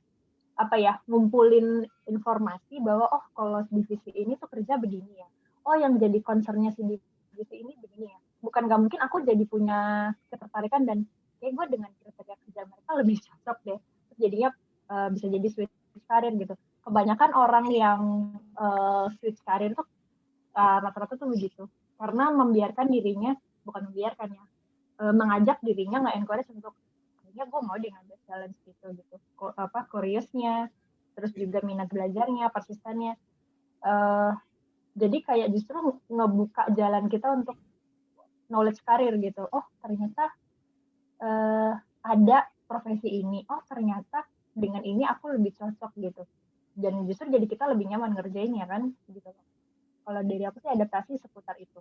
ngumpulin informasi bahwa kalau divisi ini tuh kerja begini ya. Yang jadi concernnya si divisi ini begini ya. Bukan nggak mungkin aku jadi punya ketertarikan dan kayak gue dengan kriteria kerja mereka lebih cocok deh. Terus jadinya bisa jadi switch karir gitu. Kebanyakan orang yang switch karir tuh rata-rata tuh begitu. Karena mengajak dirinya nggak encourage untuk kayaknya gue mau deh ngambil challenge gitu curiousnya, terus juga minat belajarnya, persistennya. Jadi kayak justru ngebuka jalan kita untuk knowledge karir gitu. Ternyata ada profesi ini. Ternyata dengan ini aku lebih cocok gitu. Dan justru jadi kita lebih nyaman ngerjainnya kan gitu. Kalau dari aku sih adaptasi seputar itu.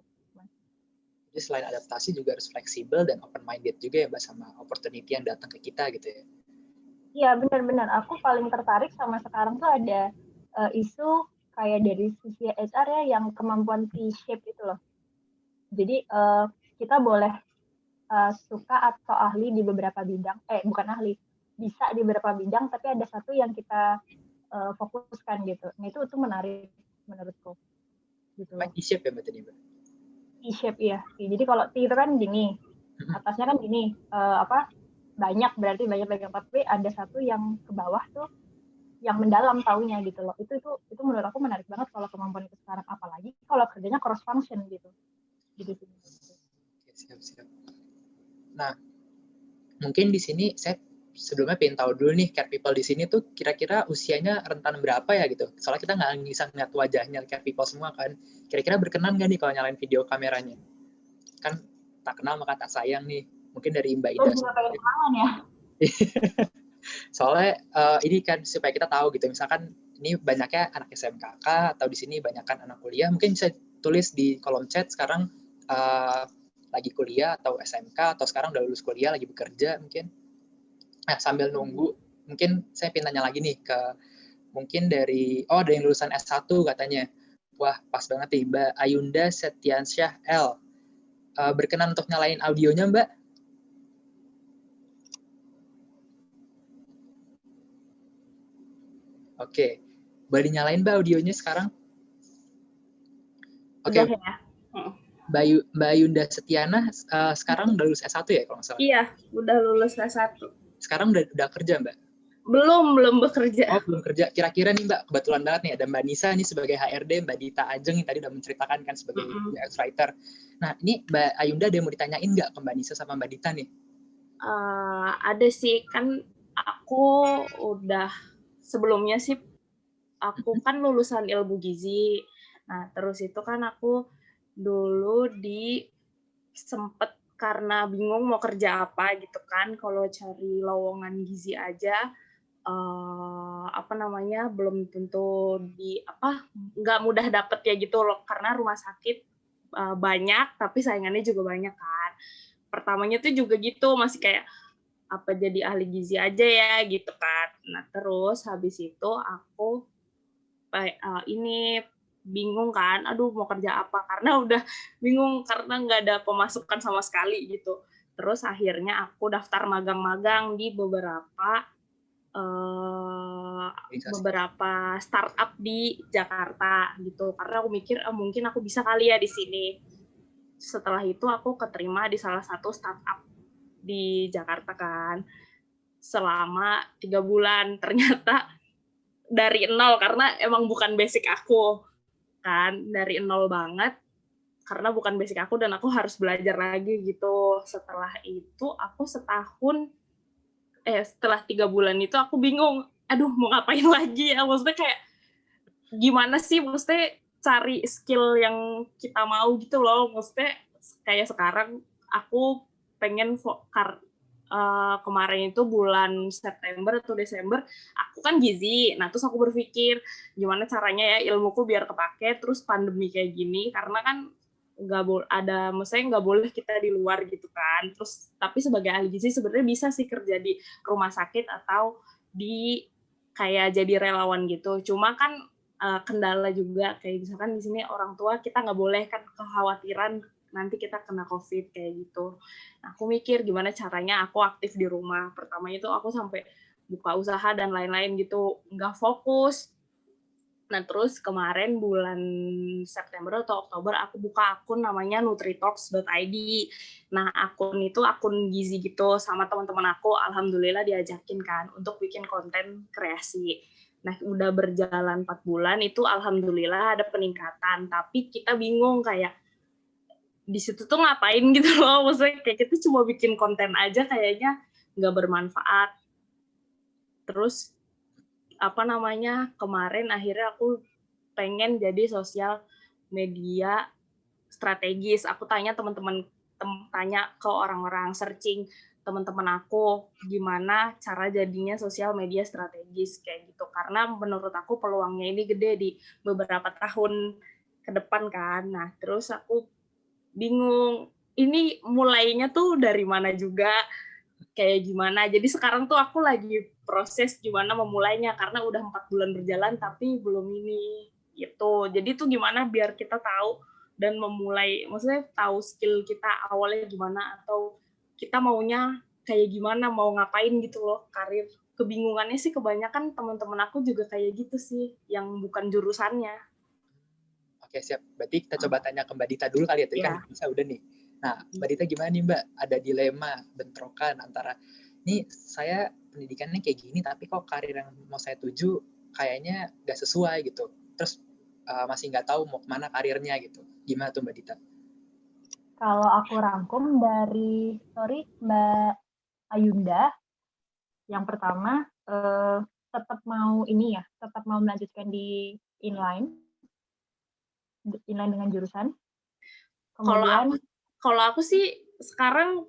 Jadi selain adaptasi juga harus fleksibel dan open-minded juga ya Mbak, sama opportunity yang datang ke kita gitu ya. Iya benar-benar. Aku paling tertarik sama sekarang tuh ada isu kayak dari sisi HR ya, yang kemampuan T-shape itu loh. Jadi kita boleh suka atau ahli di beberapa bidang, bukan ahli, bisa di beberapa bidang, tapi ada satu yang kita fokuskan gitu. Nah itu menarik menurutku. Gitu. T-shape ya Mbak tadi Mbak? T-shape ya. Jadi kalau T itu kan gini, atasnya kan gini, banyak berarti banyak tapi ada satu yang ke bawah tuh yang mendalam taunya gitu loh. Itu menurut aku menarik banget kalau kemampuan itu sekarang, apalagi kalau kerjanya cross function gitu. gitu sih. Oke, siap. Nah, mungkin di sini saya sebelumnya pengen tahu dulu nih, care people di sini tuh kira-kira usianya rentan berapa ya gitu. Soalnya kita nggak bisa ngeliat wajahnya care people semua kan. Kira-kira berkenan nggak nih kalau nyalain video kameranya? Kan tak kenal maka tak sayang nih. Mungkin dari Mbak Ida. Juga pengen kenalan ya. Soalnya ini kan supaya kita tahu gitu. Misalkan ini banyaknya anak SMKK atau di sini banyakkan anak kuliah. Mungkin bisa tulis di kolom chat sekarang lagi kuliah atau SMK atau sekarang udah lulus kuliah lagi bekerja mungkin. Nah, sambil nunggu, mungkin saya pengen tanya lagi nih ke mungkin dari ada yang lulusan S1 katanya. Wah, pas banget nih Mbak Ayunda Setiansyah L. Berkenan untuk nyalain audionya, Mbak? Oke. Boleh nyalain Mbak audionya sekarang? Oke. Udah ya? Mbak Ayunda Setiana sekarang udah lulus S1 ya kalau nggak salah? Iya, udah lulus S1. Sekarang udah kerja, Mbak? Belum bekerja. Oh, belum kerja. Kira-kira nih, Mbak, kebetulan banget nih ada Mbak Nisa nih sebagai HRD, Mbak Dita Ajeng yang tadi udah menceritakan kan sebagai UX writer. Nah, ini Mbak Ayunda ada yang mau ditanyain nggak ke Mbak Nisa sama Mbak Dita nih? Ada sih, kan aku udah sebelumnya sih, aku kan lulusan ilmu gizi. Nah, terus itu kan aku dulu sempet karena bingung mau kerja apa gitu kan, kalau cari lowongan gizi aja belum tentu nggak mudah dapet ya gitu loh, karena rumah sakit banyak tapi saingannya juga banyak kan. Pertamanya tuh juga gitu, masih kayak apa jadi ahli gizi aja ya gitu kan. Nah terus habis itu aku ini bingung kan, aduh mau kerja apa, karena udah bingung karena nggak ada pemasukan sama sekali gitu. Terus akhirnya aku daftar magang-magang di beberapa startup di Jakarta gitu, karena aku mikir mungkin aku bisa kali ya di sini. Setelah itu aku keterima di salah satu startup di Jakarta kan, selama 3 bulan. Ternyata dari nol, karena emang bukan basic aku kan, dari nol banget karena bukan basic aku dan aku harus belajar lagi gitu. Setelah itu aku setelah 3 bulan itu aku bingung, aduh mau ngapain lagi ya, maksudnya kayak gimana sih, maksudnya cari skill yang kita mau gitu loh. Maksudnya kayak sekarang aku pengen kemarin itu bulan September atau Desember aku kan gizi. Nah terus aku berpikir gimana caranya ya ilmuku biar kepake terus pandemi kayak gini, karena kan nggak boleh kita di luar gitu kan. Terus tapi sebagai ahli gizi sebenarnya bisa sih kerja di rumah sakit atau di kayak jadi relawan gitu. Cuma kan kendala juga kayak misalkan di sini orang tua kita nggak boleh kan, kekhawatiran nanti kita kena COVID kayak gitu. Nah, aku mikir gimana caranya aku aktif di rumah. Pertamanya itu aku sampai buka usaha dan lain-lain gitu, nggak fokus. Nah, terus kemarin bulan September atau Oktober aku buka akun namanya nutritalks.id. Nah, akun itu akun gizi gitu, sama teman-teman aku alhamdulillah diajakin kan untuk bikin konten kreasi. Nah, udah berjalan 4 bulan itu alhamdulillah ada peningkatan, tapi kita bingung kayak di situ tuh ngapain gitu loh, maksudnya kayak kita cuma bikin konten aja kayaknya nggak bermanfaat. Terus kemarin akhirnya aku pengen jadi sosial media strategis. Aku tanya tanya ke orang-orang, searching teman-teman aku gimana cara jadinya sosial media strategis kayak gitu, karena menurut aku peluangnya ini gede di beberapa tahun ke depan kan. Nah terus aku bingung ini mulainya tuh dari mana juga, kayak gimana. Jadi sekarang tuh aku lagi proses gimana memulainya, karena udah 4 bulan berjalan tapi belum ini gitu. Jadi tuh gimana biar kita tahu dan memulai, maksudnya tahu skill kita awalnya gimana, atau kita maunya kayak gimana, mau ngapain gitu loh, karir. Kebingungannya sih kebanyakan teman-teman aku juga kayak gitu sih, yang bukan jurusannya. Oke, siap. Berarti kita coba tanya ke Mbak Dita dulu kali ya, tadi kan bisa udah nih. Nah, Mbak Dita gimana nih Mbak? Ada dilema, bentrokan antara, nih saya pendidikannya kayak gini, tapi kok karir yang mau saya tuju kayaknya nggak sesuai gitu. Terus masih nggak tahu mau kemana karirnya gitu. Gimana tuh Mbak Dita? Kalau aku rangkum dari story Mbak Ayunda, yang pertama tetap mau melanjutkan di inline dengan jurusan. Kemudian kalau aku sih sekarang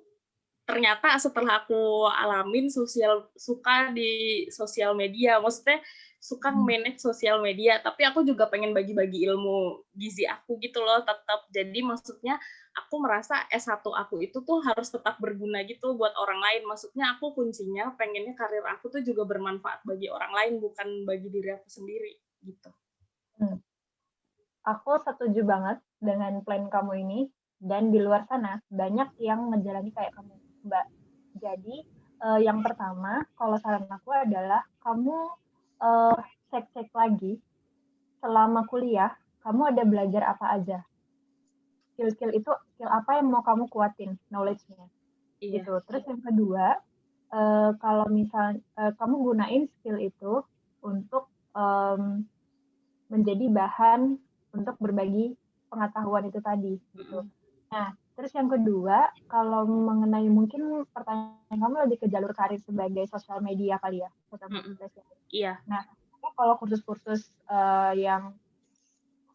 ternyata setelah aku alamin suka di sosial media, maksudnya suka manage sosial media, tapi aku juga pengen bagi-bagi ilmu gizi aku gitu loh tetap. Jadi maksudnya aku merasa S1 aku itu tuh harus tetap berguna gitu buat orang lain. Maksudnya aku kuncinya pengennya karir aku tuh juga bermanfaat bagi orang lain, bukan bagi diri aku sendiri gitu. Aku setuju banget dengan plan kamu ini, dan di luar sana banyak yang menjalani kayak kamu, Mbak. Jadi yang pertama, kalau saran aku adalah kamu cek-cek lagi selama kuliah, kamu ada belajar apa aja. Skill-skill itu, skill apa yang mau kamu kuatin, knowledge-nya. Iya. Gitu. Terus yang kedua, kalau misalnya kamu gunain skill itu untuk menjadi bahan untuk berbagi pengetahuan itu tadi gitu. Nah, terus yang kedua, kalau mengenai mungkin pertanyaan kamu lebih ke jalur karir sebagai sosial media kali ya, sosial media spesialis. Iya. Nah, kalau kursus-kursus yang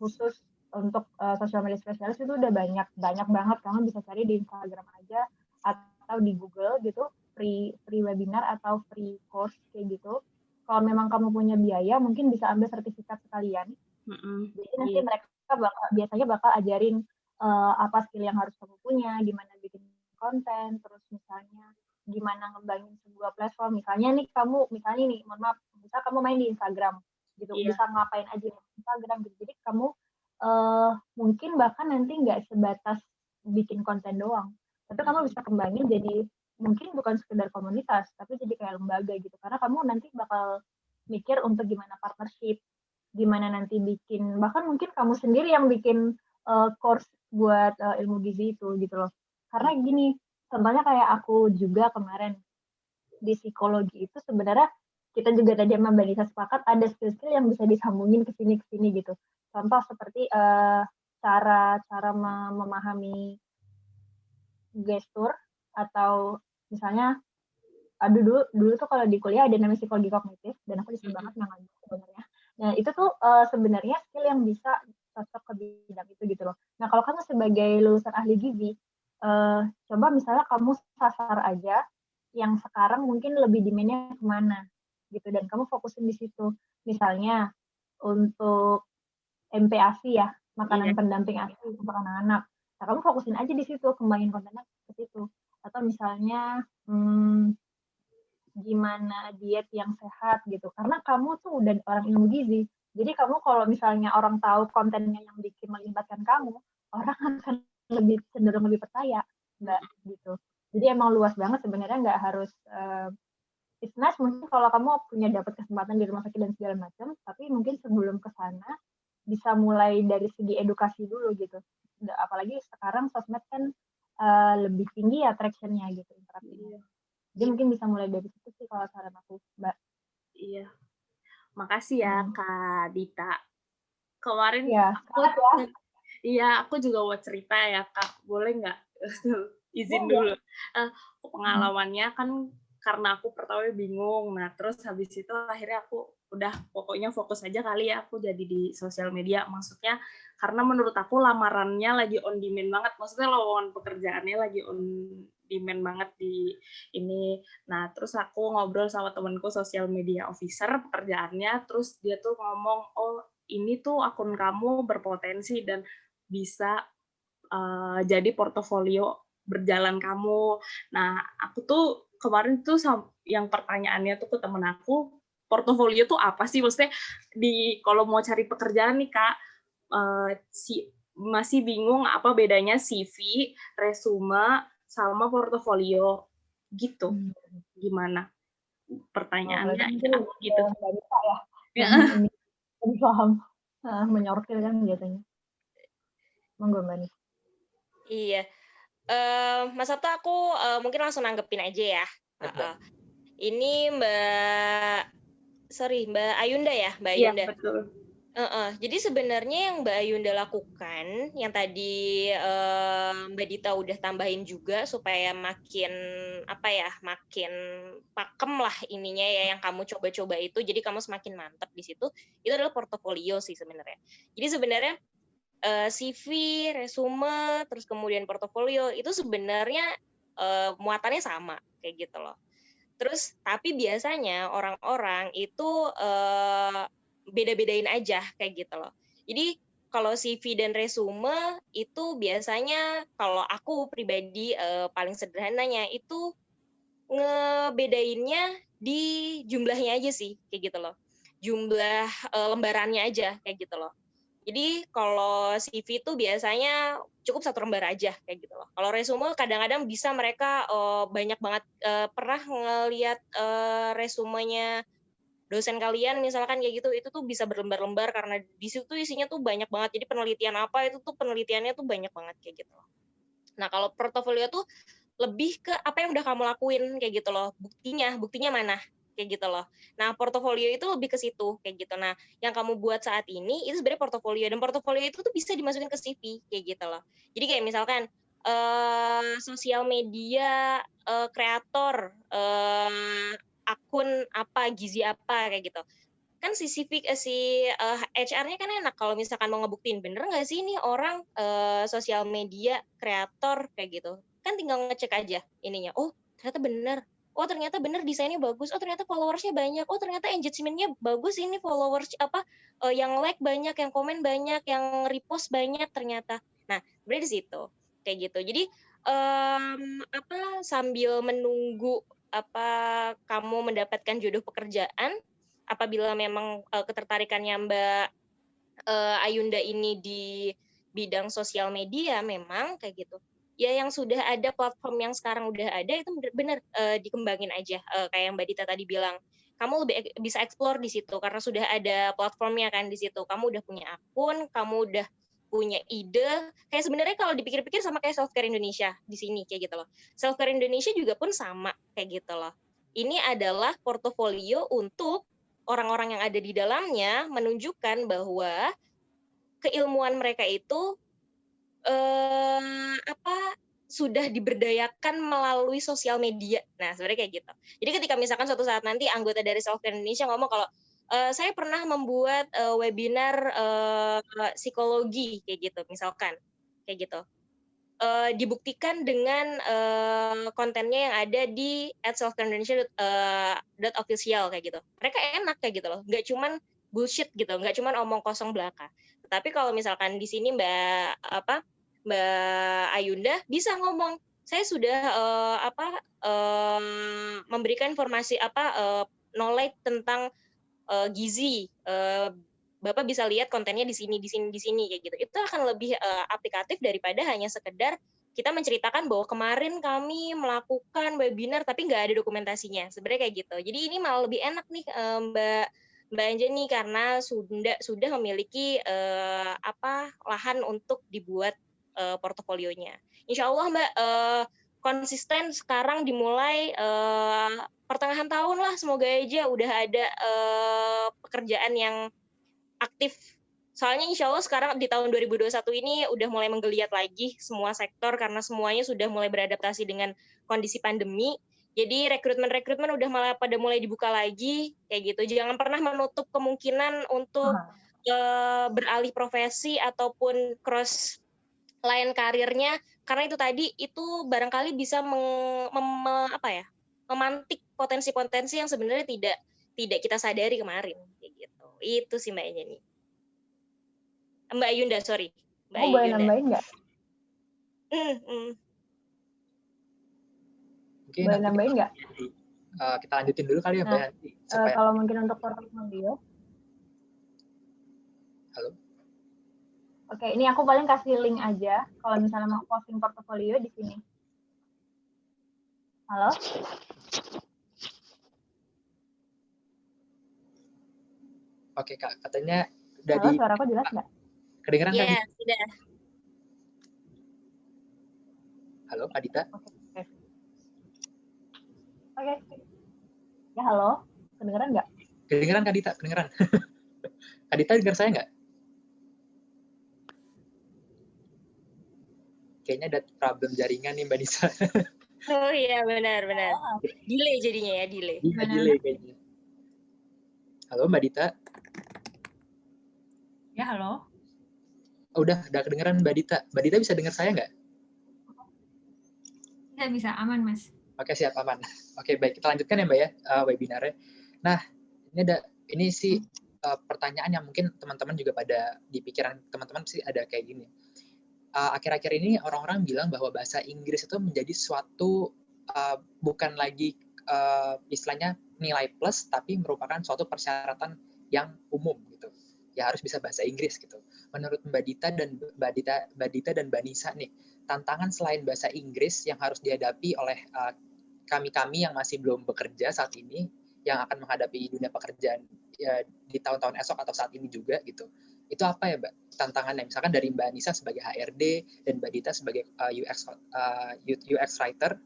khusus untuk sosial media spesialis itu udah banyak banget. Kamu bisa cari di Instagram aja atau di Google gitu, free webinar atau free course kayak gitu. Kalau memang kamu punya biaya, mungkin bisa ambil sertifikat sekalian. Jadi nanti mereka biasanya bakal ajarin apa skill yang harus kamu punya, gimana bikin konten, terus misalnya gimana ngembangin sebuah platform. Misalnya nih, mohon maaf, misal kamu main di Instagram gitu, bisa ngapain aja di Instagram gitu. Jadi kamu mungkin bahkan nanti nggak sebatas bikin konten doang, tapi kamu bisa kembangin jadi mungkin bukan sekedar komunitas, tapi jadi kayak lembaga gitu. Karena kamu nanti bakal mikir untuk gimana partnership, gimana nanti bikin, bahkan mungkin kamu sendiri yang bikin course buat ilmu gizi itu gitu loh. Karena gini, contohnya kayak aku juga kemarin di psikologi itu sebenarnya kita juga tadi sama Mbak Nisa sepakat ada skill-skill yang bisa disambungin ke sini gitu. Contoh seperti cara memahami gestur, atau misalnya dulu tuh kalau di kuliah ada namanya psikologi kognitif, dan aku disuruh banget ngambil sebenarnya. Nah, itu tuh sebenarnya skill yang bisa cocok ke bidang itu gitu loh. Nah, kalau kamu sebagai lulusan ahli gizi, coba misalnya kamu sasar aja yang sekarang mungkin lebih demand-nya kemana gitu, dan kamu fokusin di situ. Misalnya untuk MPASI ya, makanan pendamping ASI untuk anak-anak. Nah, kamu fokusin aja di situ, kembangin kontennya ke situ. Atau misalnya gimana diet yang sehat gitu. Karena kamu tuh udah orang ilmu gizi. Jadi kamu kalau misalnya orang tahu kontennya yang bikin melibatkan kamu, orang akan cenderung lebih percaya, Mbak, gitu. Jadi emang luas banget sebenarnya, nggak harus it's nice mungkin kalau kamu punya dapat kesempatan di rumah sakit dan segala macam, tapi mungkin sebelum ke sana bisa mulai dari segi edukasi dulu gitu. Apalagi sekarang sosmed kan lebih tinggi ya traction-nya gitu, interaksinya. Jadi mungkin bisa mulai dari situ sih kalau saran aku, Mbak. Iya. Makasih ya Kak Dita. Kemarin aku juga mau cerita ya Kak. Boleh nggak? Izin dulu. Pengalamannya kan karena aku pertama bingung. Nah, terus habis itu akhirnya aku udah pokoknya fokus aja kali ya aku jadi di sosial media. Maksudnya karena menurut aku lamarannya lagi on demand banget. Maksudnya lowongan pekerjaannya lagi on demand banget di ini. Nah, terus aku ngobrol sama temanku sosial media officer pekerjaannya, terus dia tuh ngomong, "Oh, ini tuh akun kamu berpotensi dan bisa jadi portofolio berjalan kamu." Nah, aku tuh kemarin tuh yang pertanyaannya tuh ke temen aku, portofolio tuh apa sih? Maksudnya kalau mau cari pekerjaan nih Kak, masih bingung apa bedanya CV, resume, sama portofolio gitu. Gimana? Pertanyaannya aku gitu. Nggak bisa ya. Ini paham. Menyortir kan biasanya. Monggo Mbak Nisa. Iya. Mas Sabto, aku mungkin langsung nanggepin aja ya. Ini Mbak Ayunda ya, Mbak Ayunda. Iya, betul. Jadi sebenarnya yang Mbak Ayunda lakukan, yang tadi Mbak Dita udah tambahin juga supaya makin makin pakem lah ininya ya yang kamu coba-coba itu, jadi kamu semakin mantap di situ. Itu adalah portofolio sih sebenarnya. Jadi sebenarnya CV, resume, terus kemudian portofolio itu sebenarnya muatannya sama kayak gitu loh. Terus tapi biasanya orang-orang itu beda-bedain aja kayak gitu loh. Jadi kalau CV dan resume itu biasanya kalau aku pribadi paling sederhananya itu ngebedainnya di jumlahnya aja sih kayak gitu loh. Jumlah lembarannya aja kayak gitu loh. Jadi kalau CV itu biasanya cukup 1 lembar aja kayak gitu loh. Kalau resume kadang-kadang bisa mereka banyak banget pernah ngelihat resumenya dosen kalian misalkan kayak gitu, itu tuh bisa berlembar-lembar karena di situ isinya tuh banyak banget. Jadi penelitian apa itu tuh penelitiannya tuh banyak banget kayak gitu loh. Nah, kalau portofolio tuh lebih ke apa yang udah kamu lakuin kayak gitu loh. Buktinya mana kayak gitu loh. Nah, portofolio itu lebih ke situ kayak gitu. Nah, yang kamu buat saat ini itu sebenarnya portofolio, dan portofolio itu tuh bisa dimasukin ke CV kayak gitu loh. Jadi kayak misalkan sosial media kreator akun apa gizi apa kayak gitu. Kan si HR-nya kan enak kalau misalkan mau ngebuktiin bener nggak sih ini orang sosial media kreator kayak gitu. Kan tinggal ngecek aja ininya. Oh, ternyata bener. Oh, ternyata bener desainnya bagus. Oh, ternyata followersnya banyak. Oh, ternyata engagement-nya bagus, ini followers yang like banyak, yang komen banyak, yang repost banyak ternyata. Nah, sebenarnya di situ kayak gitu. Jadi sambil menunggu kamu mendapatkan jodoh pekerjaan, apabila memang ketertarikannya Mbak Ayunda ini di bidang sosial media memang kayak gitu. Ya yang sudah ada platform yang sekarang udah ada itu benar dikembangin aja kayak yang Mbak Dita tadi bilang. Kamu lebih bisa explore di situ karena sudah ada platformnya kan di situ. Kamu udah punya akun, kamu udah punya ide. Kayak sebenarnya kalau dipikir-pikir sama kayak Self-Care Indonesia di sini kayak gitu loh. Self-Care Indonesia juga pun sama kayak gitu loh. Ini adalah portofolio untuk orang-orang yang ada di dalamnya menunjukkan bahwa keilmuan mereka itu sudah diberdayakan melalui sosial media. Nah, sebenarnya kayak gitu. Jadi ketika misalkan suatu saat nanti anggota dari Self-Care Indonesia ngomong kalau saya pernah membuat webinar psikologi kayak gitu, misalkan kayak gitu. Dibuktikan dengan kontennya yang ada di @selfcareindonesia.official kayak gitu. Mereka enak kayak gitu loh, nggak cuman bullshit gitu, nggak cuman omong kosong belaka. Tetapi kalau misalkan di sini Mbak Ayunda bisa ngomong, saya sudah memberikan informasi knowledge tentang gizi. Bapak bisa lihat kontennya di sini kayak gitu. Itu akan lebih aplikatif daripada hanya sekedar kita menceritakan bahwa kemarin kami melakukan webinar tapi nggak ada dokumentasinya. Sebenarnya kayak gitu. Jadi ini malah lebih enak nih Mbak Anjani karena sudah memiliki lahan untuk dibuat portofolionya. Insya Allah Mbak konsisten sekarang dimulai pertengahan tahun lah, semoga aja udah ada pekerjaan yang aktif. Soalnya insya Allah sekarang di tahun 2021 ini udah mulai menggeliat lagi semua sektor karena semuanya sudah mulai beradaptasi dengan kondisi pandemi. Jadi rekrutmen udah pada mulai dibuka lagi kayak gitu. Jangan pernah menutup kemungkinan untuk beralih profesi ataupun cross line karirnya, karena itu tadi itu barangkali bisa memantik potensi-potensi yang sebenarnya tidak kita sadari kemarin kayak gitu. Itu sih Mbak Yuni. Mbak Yunda, sorry. Aku boleh nambahin nggak? Boleh nambahin nggak? Kita lanjutin dulu kali ya Mbak Yanti. Kalau mungkin untuk portofolio. Halo. Oke, ini aku paling kasih link aja kalau misalnya mau posting portofolio di sini. Halo? Oke Kak, katanya udah halo, suaraku jelas nggak? Kedengeran kan? Iya, sudah. Halo, Adita? Oke. Ya, halo. Kedengeran nggak? Kedengeran Kak Adita, kedengeran. Adita dengar saya nggak? Kayaknya ada problem jaringan nih Mbak Nisa. Oh iya, benar. Delay jadinya ya, delay. Iya, delay kayaknya. Halo Mbak Dita. Ya, halo. Oh, udah kedengeran Mbak Dita. Mbak Dita bisa dengar saya nggak? Bisa, aman Mas. Oke, siap, aman. Oke, baik. Kita lanjutkan ya Mbak ya, webinarnya. Nah, ini sih pertanyaan yang mungkin teman-teman juga pada di pikiran teman-teman sih ada kayak gini. Akhir-akhir ini orang-orang bilang bahwa bahasa Inggris itu menjadi suatu bukan lagi istilahnya nilai plus, tapi merupakan suatu persyaratan yang umum gitu. Ya harus bisa bahasa Inggris gitu. Menurut Mbak Dita dan Mbak Nisa nih, tantangan selain bahasa Inggris yang harus dihadapi oleh kami-kami yang masih belum bekerja saat ini, yang akan menghadapi dunia pekerjaan ya, di tahun-tahun esok atau saat ini juga gitu. Itu apa ya Mbak tantangannya? Misalkan dari Mbak Nisa sebagai HRD dan Mbak Dita sebagai UX writer,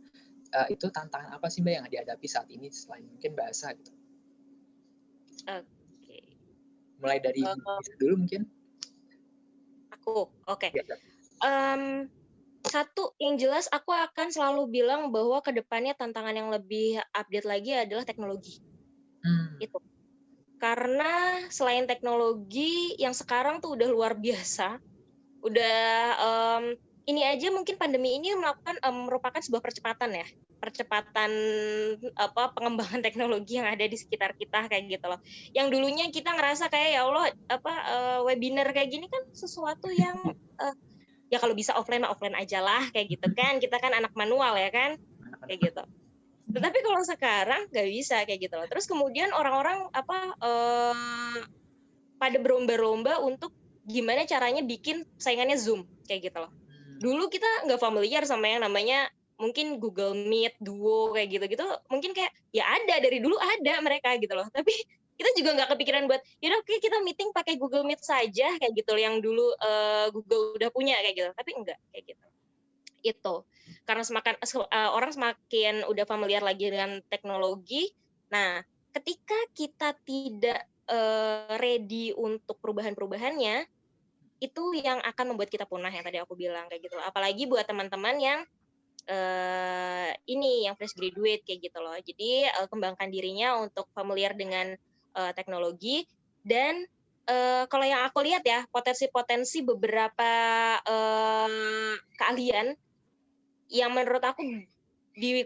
itu tantangan apa sih Mbak yang dihadapi saat ini selain mungkin bahasa gitu? Oke. Mulai dari Nisa dulu mungkin. Aku, oke. Ya, satu yang jelas aku akan selalu bilang bahwa kedepannya tantangan yang lebih update lagi adalah teknologi. Itu. Karena selain teknologi yang sekarang tuh udah luar biasa, udah ini aja mungkin pandemi ini merupakan sebuah percepatan ya, pengembangan teknologi yang ada di sekitar kita kayak gitu loh. Yang dulunya kita ngerasa kayak ya Allah webinar kayak gini kan sesuatu yang ya kalau bisa offline aja lah kayak gitu kan, kita kan anak manual ya kan kayak gitu. Tetapi kalau sekarang nggak bisa kayak gitu loh. Terus kemudian orang-orang pada berlomba-lomba untuk gimana caranya bikin saingannya Zoom kayak gitu loh. Dulu kita nggak familiar sama yang namanya mungkin Google Meet, Duo kayak gitu-gitu. Mungkin kayak ya ada dari dulu ada mereka gitu loh. Tapi kita juga nggak kepikiran buat yaudah oke kita meeting pakai Google Meet saja kayak gitu loh, yang dulu Google udah punya kayak gitu. Tapi enggak kayak gitu. Itu karena orang semakin udah familiar lagi dengan teknologi. Nah, ketika kita tidak ready untuk perubahan-perubahannya, itu yang akan membuat kita punah yang tadi aku bilang kayak gitu. Apalagi buat teman-teman yang yang fresh graduate kayak gitu loh. Jadi kembangkan dirinya untuk familiar dengan teknologi dan kalau yang aku lihat ya potensi-potensi beberapa keahlian yang menurut aku di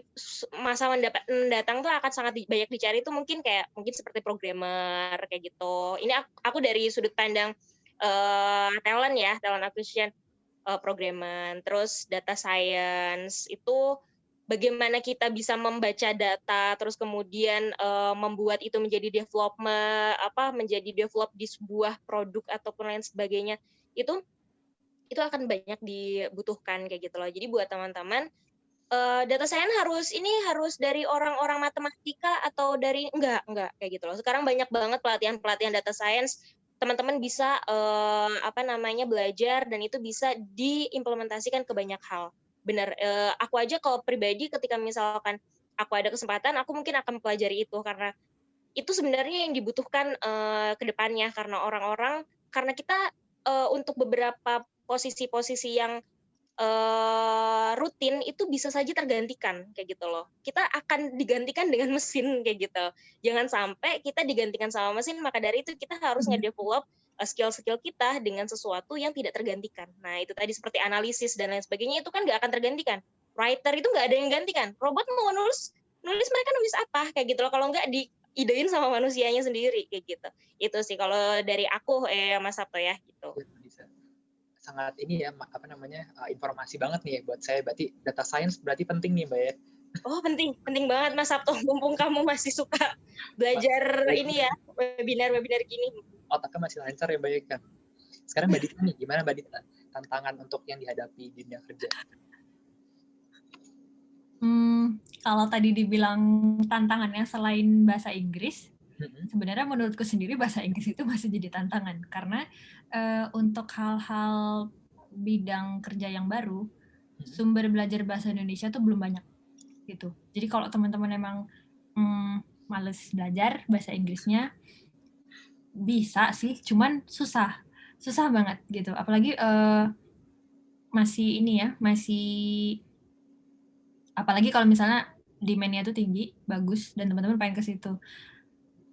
masa mendatang tuh akan sangat banyak dicari itu mungkin seperti programmer kayak gitu. Ini aku dari sudut pandang talent acquisition, programmer, terus data science itu bagaimana kita bisa membaca data terus kemudian membuat itu menjadi develop di sebuah produk ataupun lain sebagainya. Itu akan banyak dibutuhkan kayak gitu loh. Jadi buat teman-teman data science harus dari orang-orang matematika atau dari enggak kayak gitu loh. Sekarang banyak banget pelatihan data science. Teman-teman bisa belajar dan itu bisa diimplementasikan ke banyak hal. Benar, aku aja kalau pribadi ketika misalkan aku ada kesempatan, aku mungkin akan pelajari itu karena itu sebenarnya yang dibutuhkan ke depannya karena kita untuk beberapa posisi-posisi yang rutin itu bisa saja tergantikan kayak gitu loh. Kita akan digantikan dengan mesin kayak gitu. Jangan sampai kita digantikan sama mesin, maka dari itu kita harus nge-develop skill-skill kita dengan sesuatu yang tidak tergantikan. Nah, itu tadi seperti analisis dan lain sebagainya itu kan nggak akan tergantikan. Writer itu nggak ada yang gantikan. Robot mau nulis mereka nulis apa kayak gitu loh. Kalau nggak diidein sama manusianya sendiri kayak gitu. Itu sih kalau dari aku Mas Sabto ya gitu. Sangat ini ya informasi banget nih buat saya. Berarti data science berarti penting nih Mbak ya. Oh penting banget Mas Sabto, mumpung kamu masih suka belajar ini ya webinar gini. Otaknya masih lancar ya Mbak ya kan. Sekarang Mbak Dita nih, gimana Mbak Dita tantangan untuk yang dihadapi di dunia kerja? Kalau tadi dibilang tantangannya selain bahasa Inggris, sebenarnya menurutku sendiri bahasa Inggris itu masih jadi tantangan karena untuk hal-hal bidang kerja yang baru, sumber belajar bahasa Indonesia tuh belum banyak gitu. Jadi kalau teman-teman emang males belajar bahasa Inggrisnya, bisa sih, cuman susah banget gitu. Apalagi masih apalagi kalau misalnya demand-nya tuh tinggi, bagus, dan teman-teman pengen ke situ.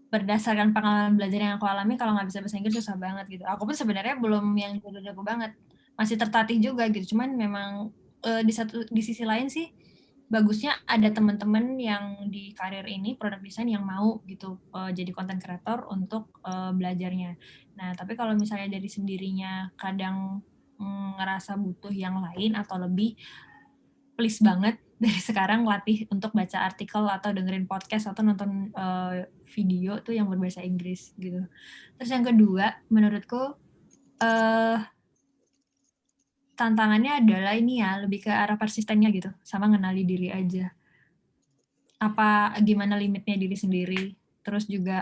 Berdasarkan pengalaman belajar yang aku alami, kalau nggak bisa bahasa Inggris susah banget gitu. Aku pun sebenarnya belum yang jago-jago banget, masih tertatih juga gitu. Cuman memang di sisi lain sih bagusnya ada teman-teman yang di karir ini product design yang mau gitu jadi content creator untuk belajarnya. Nah, tapi kalau misalnya dari sendirinya kadang ngerasa butuh yang lain atau lebih, please banget dari sekarang latih untuk baca artikel atau dengerin podcast atau nonton video tuh yang berbahasa Inggris gitu. Terus yang kedua, menurutku tantangannya adalah ini ya, lebih ke arah persistennya gitu, sama ngenali diri aja. Gimana limitnya diri sendiri, terus juga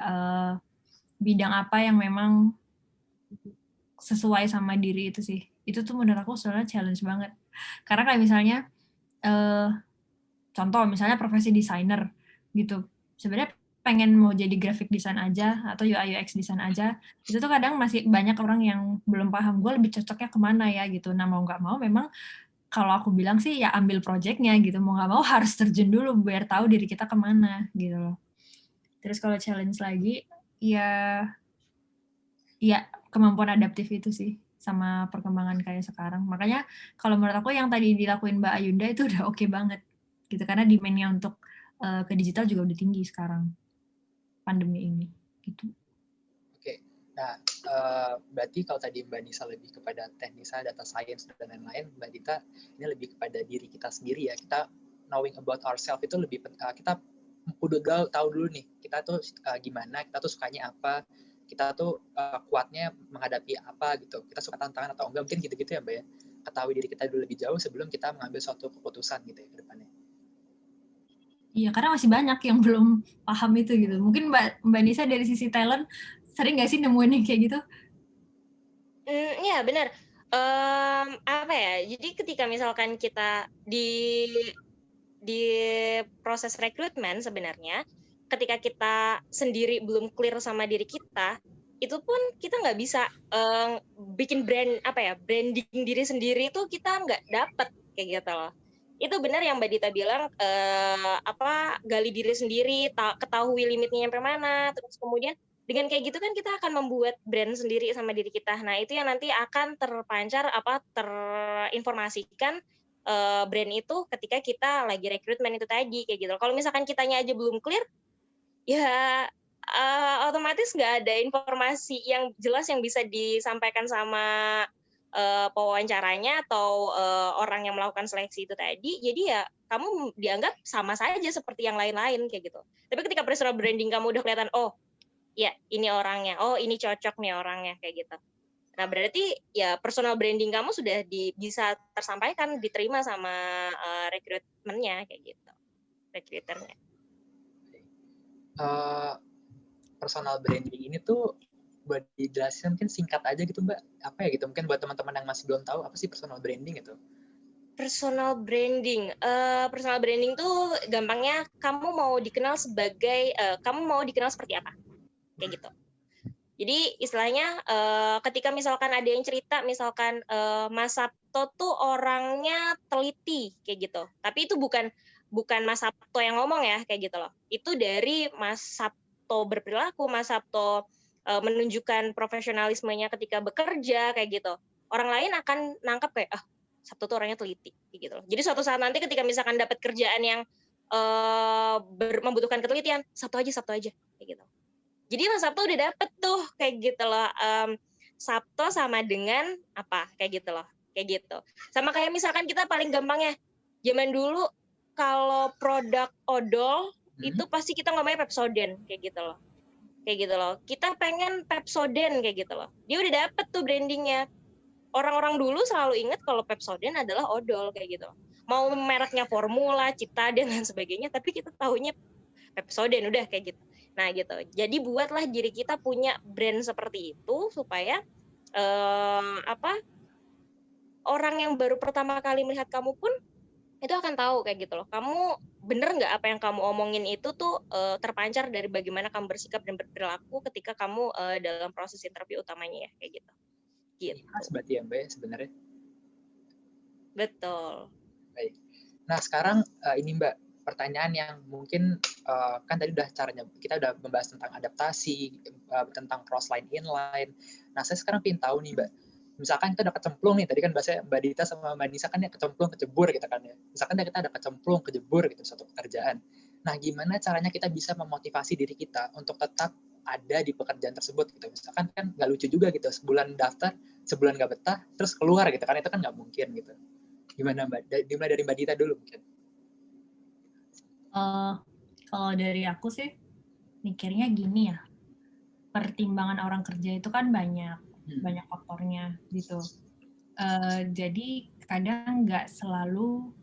bidang apa yang memang sesuai sama diri itu sih. Itu tuh menurut aku soalnya challenge banget. Karena kayak misalnya contoh misalnya profesi desainer gitu, sebenarnya pengen mau jadi graphic design aja atau UI UX design aja, itu tuh kadang masih banyak orang yang belum paham gue lebih cocoknya kemana ya gitu. Nah, mau nggak mau memang kalau aku bilang sih ya ambil projectnya gitu, mau nggak mau harus terjun dulu biar tahu diri kita kemana gitu loh. Terus kalau challenge lagi ya kemampuan adaptif itu sih sama perkembangan kayak sekarang. Makanya kalau menurut aku yang tadi dilakuin Mbak Ayunda itu udah oke banget gitu, karena demand-nya untuk ke digital juga udah tinggi sekarang pandemi ini gitu. Oke, nah berarti kalau tadi Mbak Nisa lebih kepada teknisa, data science dan lain-lain, Mbak Dita ini lebih kepada diri kita sendiri ya. Kita knowing about ourselves itu lebih kita udah tahu dulu nih kita tuh gimana, kita tuh sukanya apa, kita tuh kuatnya menghadapi apa gitu, kita suka tantangan atau enggak, mungkin gitu-gitu ya Mbak ya. Ketahui diri kita dulu lebih jauh sebelum kita mengambil suatu keputusan gitu ya ke depannya. Iya, karena masih banyak yang belum paham itu gitu. Mungkin Mbak Nisa dari sisi talent sering nggak sih nemuin yang kayak gitu? Iya benar. Apa ya? Jadi ketika misalkan kita di proses rekrutmen sebenarnya, ketika kita sendiri belum clear sama diri kita, itu pun kita nggak bisa bikin branding diri sendiri itu kita nggak dapet kayak gitu loh. Itu benar yang Mbak Dita bilang, gali diri sendiri, ketahui limitnya sampai mana, terus kemudian dengan kayak gitu kan kita akan membuat brand sendiri sama diri kita. Nah, itu yang nanti akan terinformasikan brand itu ketika kita lagi rekrutmen itu tadi kayak gitu. Kalau misalkan kitanya aja belum clear, ya otomatis nggak ada informasi yang jelas yang bisa disampaikan sama pewawancaranya atau orang yang melakukan seleksi itu tadi. Jadi ya kamu dianggap sama saja seperti yang lain-lain kayak gitu. Tapi ketika personal branding kamu udah kelihatan, oh ya ini orangnya, oh ini cocok nih orangnya kayak gitu. Nah berarti ya personal branding kamu sudah bisa tersampaikan, diterima sama rekrutmennya kayak gitu, rekruternya. Personal branding ini tuh buat dijelasin mungkin singkat aja gitu Mbak, apa ya gitu, mungkin buat teman-teman yang masih belum tahu apa sih personal branding itu. Personal branding tuh gampangnya kamu mau dikenal seperti apa kayak gitu. Jadi istilahnya ketika misalkan ada yang cerita misalkan Mas Sabto tuh orangnya teliti kayak gitu, tapi itu bukan Mas Sabto yang ngomong ya kayak gitu loh, itu dari Mas Sabto berperilaku, Mas Sabto menunjukkan profesionalismenya ketika bekerja kayak gitu. Orang lain akan nangkep kayak Sabto tuh orangnya teliti kayak gitu loh. Jadi suatu saat nanti ketika misalkan dapat kerjaan yang membutuhkan ketelitian, Sabto aja kayak gitu. Jadi Mas Sabto udah dapet tuh kayak gitu loh. Sabto sama dengan apa kayak gitu loh, kayak gitu. Sama kayak misalkan kita paling gampangnya zaman dulu kalau produk odol itu pasti kita ngomongnya Pepsodent kayak gitu loh. Kayak gitu loh. Kita pengen Pepsodent kayak gitu loh. Dia udah dapet tuh brandingnya. Orang-orang dulu selalu ingat kalau Pepsodent adalah odol kayak gitu. Mau mereknya Formula, Cita dan lain sebagainya, tapi kita tahunya Pepsodent udah kayak gitu. Nah gitu. Jadi buatlah diri kita punya brand seperti itu supaya orang yang baru pertama kali melihat kamu pun itu akan tahu kayak gitu loh. Kamu bener nggak apa yang kamu omongin itu tuh terpancar dari bagaimana kamu bersikap dan berperilaku ketika kamu dalam proses interview utamanya ya kayak gitu. Gitu. Khas berarti ya Mbak ya, sebenarnya. Betul. Baik. Nah sekarang ini Mbak, pertanyaan yang mungkin kan tadi udah caranya, kita udah membahas tentang adaptasi, tentang cross-line, inline. Nah saya sekarang pengen tahu nih Mbak, misalkan kita udah kecemplung nih, tadi kan bahasa Mbak Dita sama Mbak Nisa kan ya kecemplung, kejebur gitu kan ya. Misalkan kita ada kecemplung, kejebur gitu suatu pekerjaan. Nah gimana caranya kita bisa memotivasi diri kita untuk tetap ada di pekerjaan tersebut gitu. Misalkan kan nggak lucu juga gitu, sebulan daftar, sebulan nggak betah, terus keluar gitu kan, itu kan nggak mungkin gitu. Gimana Mbak? Dimulai dari Mbak Dita dulu mungkin. Kalau dari aku sih mikirnya gini ya, pertimbangan orang kerja itu kan banyak faktornya gitu. Jadi kadang nggak selalu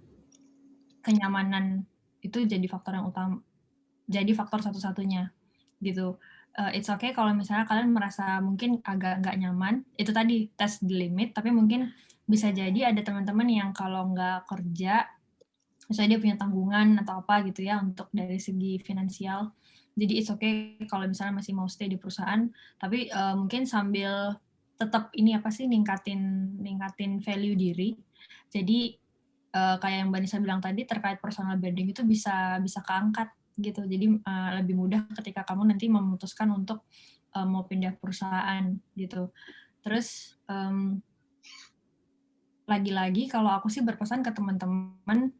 kenyamanan itu jadi faktor yang utama, jadi faktor satu-satunya gitu. It's okay kalau misalnya kalian merasa mungkin agak nggak nyaman, itu tadi test the limit, tapi mungkin bisa jadi ada teman-teman yang kalau nggak kerja, misalnya dia punya tanggungan atau apa gitu ya untuk dari segi finansial, jadi it's okay kalau misalnya masih mau stay di perusahaan, tapi mungkin sambil tetap ini apa sih ningkatin value diri. Jadi kayak yang Mbak Nisa bilang tadi terkait personal branding itu bisa keangkat gitu. Jadi lebih mudah ketika kamu nanti memutuskan untuk mau pindah perusahaan gitu. Terus lagi-lagi kalau aku sih berpesan ke teman-teman,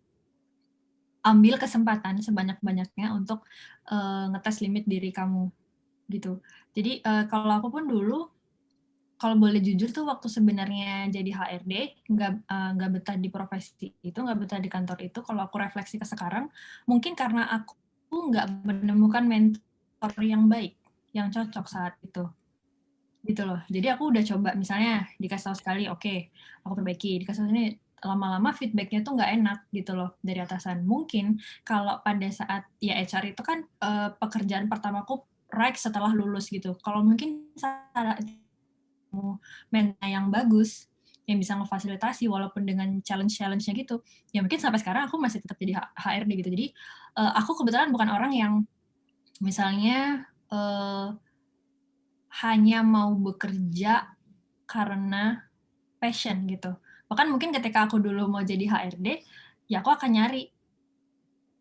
ambil kesempatan sebanyak-banyaknya untuk ngetes limit diri kamu gitu. Jadi kalau aku pun dulu, kalau boleh jujur tuh waktu sebenarnya jadi HRD nggak betah di profesi itu, nggak betah di kantor itu. Kalau aku refleksi ke sekarang, mungkin karena aku nggak menemukan mentor yang baik, yang cocok saat itu, gitu loh. Jadi aku udah coba, misalnya dikasih tahu sekali, oke, aku perbaiki. Dikasih tahu ini, lama-lama feedbacknya tuh nggak enak gitu loh dari atasan. Mungkin kalau pada saat ya HR itu kan pekerjaan pertamaku right setelah lulus gitu. Kalau mungkin saat mentor yang bagus yang bisa ngefasilitasi walaupun dengan challenge-nya gitu, ya mungkin sampai sekarang aku masih tetap jadi HRD gitu. Jadi aku kebetulan bukan orang yang misalnya hanya mau bekerja karena passion gitu. Bahkan mungkin ketika aku dulu mau jadi HRD, ya aku akan nyari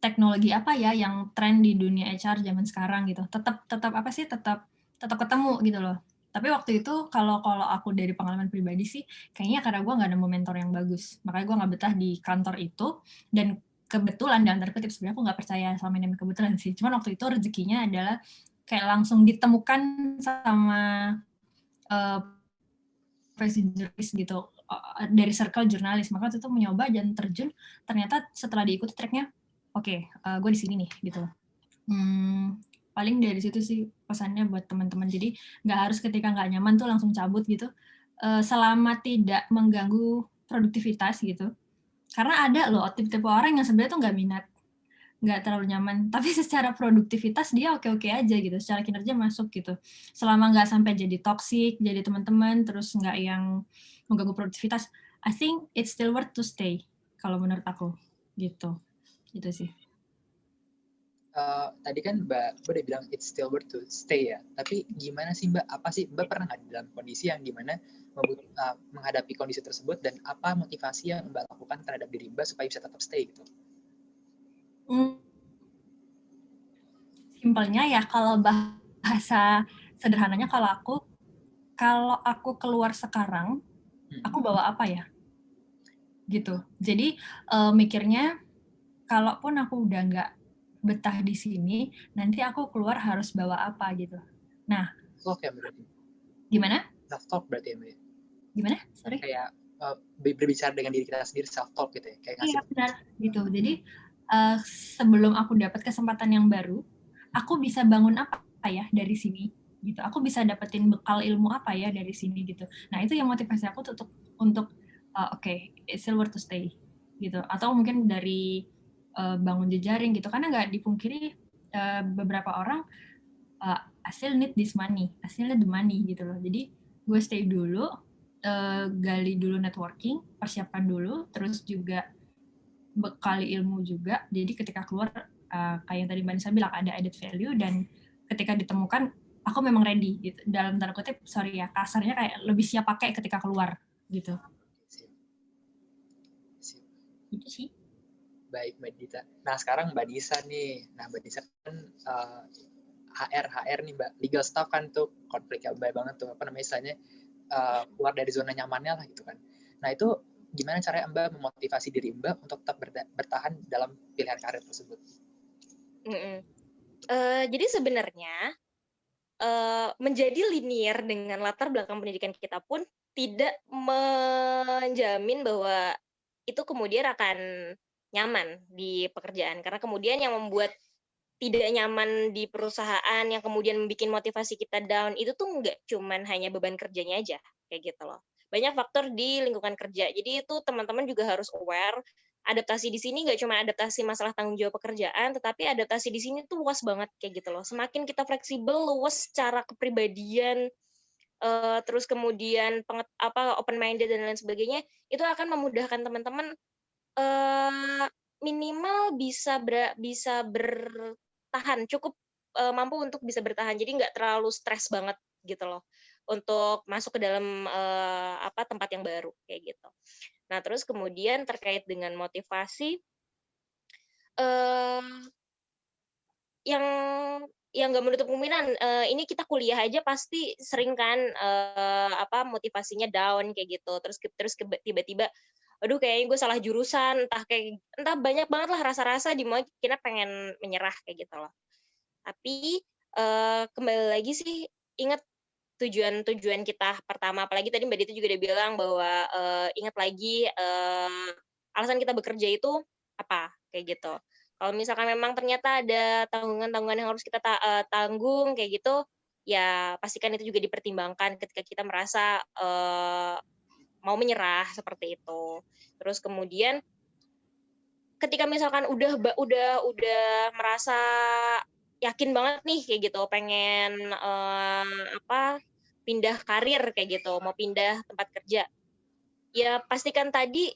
teknologi apa ya yang tren di dunia HR zaman sekarang gitu. Tetap apa sih? Tetap ketemu gitu loh. Tapi waktu itu kalau aku dari pengalaman pribadi sih, kayaknya karena gue nggak nemu mentor yang bagus. Makanya gue nggak betah di kantor itu. Dan kebetulan, dalam tanda kutip, sebenarnya aku nggak percaya sama ini kebetulan sih. Cuman waktu itu rezekinya adalah kayak langsung ditemukan sama profesi jurnalis gitu, dari circle jurnalis. Maka waktu itu mencoba dan terjun, ternyata setelah diikuti tracknya, oke, gue di sini nih gitu. Paling dari situ sih pesannya buat teman-teman. Jadi nggak harus ketika nggak nyaman tuh langsung cabut gitu, selama tidak mengganggu produktivitas gitu. Karena ada loh tipe-tipe orang yang sebenarnya tuh nggak minat, nggak terlalu nyaman, tapi secara produktivitas dia oke-oke aja gitu, secara kinerja masuk gitu. Selama nggak sampai jadi toxic, jadi teman-teman, terus nggak yang mengganggu produktivitas, I think it's still worth to stay, kalau menurut aku gitu. Gitu sih. Tadi kan Mbak udah bilang it's still worth to stay ya. Tapi gimana sih Mbak? Apa sih Mbak pernah nggak di dalam kondisi yang dimana menghadapi kondisi tersebut, dan apa motivasi yang Mbak lakukan terhadap diri Mbak supaya bisa tetap stay gitu? Simpelnya ya, kalau bahasa sederhananya, kalau aku keluar sekarang, aku bawa apa ya? Gitu. Jadi mikirnya, kalaupun aku udah nggak betah di sini, nanti aku keluar harus bawa apa gitu. Nah, self-talk ya berarti. Gimana? Self-talk berarti ya Mbak. Gimana? Sorry. Kayak berbicara dengan diri kita sendiri, self-talk gitu ya. Kayak iya, benar. Gitu. Jadi sebelum aku dapat kesempatan yang baru, aku bisa bangun apa ya dari sini gitu. Aku bisa dapetin bekal ilmu apa ya dari sini gitu. Nah, itu yang motivasi aku untuk oke, it's still worth to stay gitu. Atau mungkin dari bangun jejaring gitu, karena nggak dipungkiri beberapa orang I still need this money, I still need the money gitu loh. Jadi gue stay dulu, gali dulu networking, persiapkan dulu, terus juga bekali ilmu juga. Jadi ketika keluar, kayak yang tadi Mbak Nisa bilang, ada added value, dan ketika ditemukan, aku memang ready, gitu. Dalam tanda kutip, sorry ya, kasarnya kayak lebih siap pakai ketika keluar, gitu. Itu sih. Baik, Mbak Dita. Nah, sekarang Mbak Nisa nih. Nah, Mbak Nisa kan HR nih, Mbak. Legal staff kan tuh konfliknya banget tuh. Apa namanya, istilahnya keluar dari zona nyamannya lah gitu kan. Nah, itu gimana caranya Mbak memotivasi diri Mbak untuk tetap bertahan dalam pilihan karir tersebut? Jadi sebenarnya menjadi linear dengan latar belakang pendidikan kita pun tidak menjamin bahwa itu kemudian akan nyaman di pekerjaan. Karena kemudian yang membuat tidak nyaman di perusahaan, yang kemudian membuat motivasi kita down, itu tuh nggak cuman hanya beban kerjanya aja, kayak gitu loh. Banyak faktor di lingkungan kerja. Jadi itu teman-teman juga harus aware, adaptasi di sini nggak cuma adaptasi masalah tanggung jawab pekerjaan, tetapi adaptasi di sini tuh luas banget, kayak gitu loh. Semakin kita fleksibel, luas secara kepribadian, terus kemudian open minded dan lain sebagainya, itu akan memudahkan teman-teman minimal bisa bertahan, cukup mampu untuk bisa bertahan. Jadi nggak terlalu stres banget gitu loh untuk masuk ke dalam tempat yang baru kayak gitu. Nah, terus kemudian terkait dengan motivasi, yang nggak menutup kemungkinan, ini kita kuliah aja pasti sering kan motivasinya down kayak gitu. Terus tiba-tiba, aduh kayaknya gue salah jurusan, entah banyak banget lah rasa-rasa di mana kita pengen menyerah kayak gitu loh. Tapi kembali lagi sih, ingat tujuan kita pertama, apalagi tadi Mbak Dita juga udah bilang bahwa ingat lagi alasan kita bekerja itu apa, kayak gitu. Kalau misalkan memang ternyata ada tanggungan-tanggungan yang harus kita tanggung kayak gitu, ya pastikan itu juga dipertimbangkan ketika kita merasa mau menyerah seperti itu. Terus kemudian ketika misalkan udah merasa yakin banget nih kayak gitu, pengen pindah karir kayak gitu, mau pindah tempat kerja, ya pastikan tadi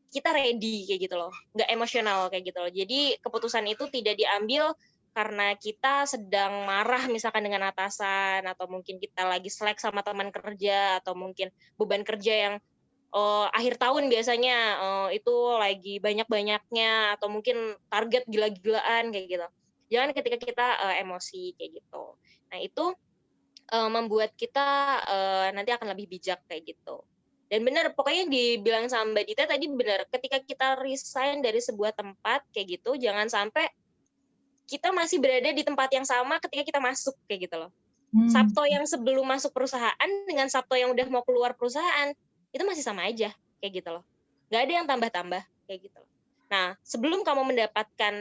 kita ready kayak gitu loh, nggak emosional kayak gitu loh. Jadi keputusan itu tidak diambil karena kita sedang marah misalkan dengan atasan, atau mungkin kita lagi slack sama teman kerja, atau mungkin beban kerja yang akhir tahun biasanya itu lagi banyak-banyaknya, atau mungkin target gila-gilaan kayak gitu. Jangan ketika kita emosi kayak gitu. Nah, itu membuat kita nanti akan lebih bijak kayak gitu. Dan benar, pokoknya dibilang sama Mbak Dita tadi benar, ketika kita resign dari sebuah tempat kayak gitu, jangan sampai kita masih berada di tempat yang sama ketika kita masuk kayak gitu loh. Sabto yang sebelum masuk perusahaan dengan Sabto yang udah mau keluar perusahaan, itu masih sama aja kayak gitu loh. Nggak ada yang tambah-tambah kayak gitu loh. Nah, sebelum kamu mendapatkan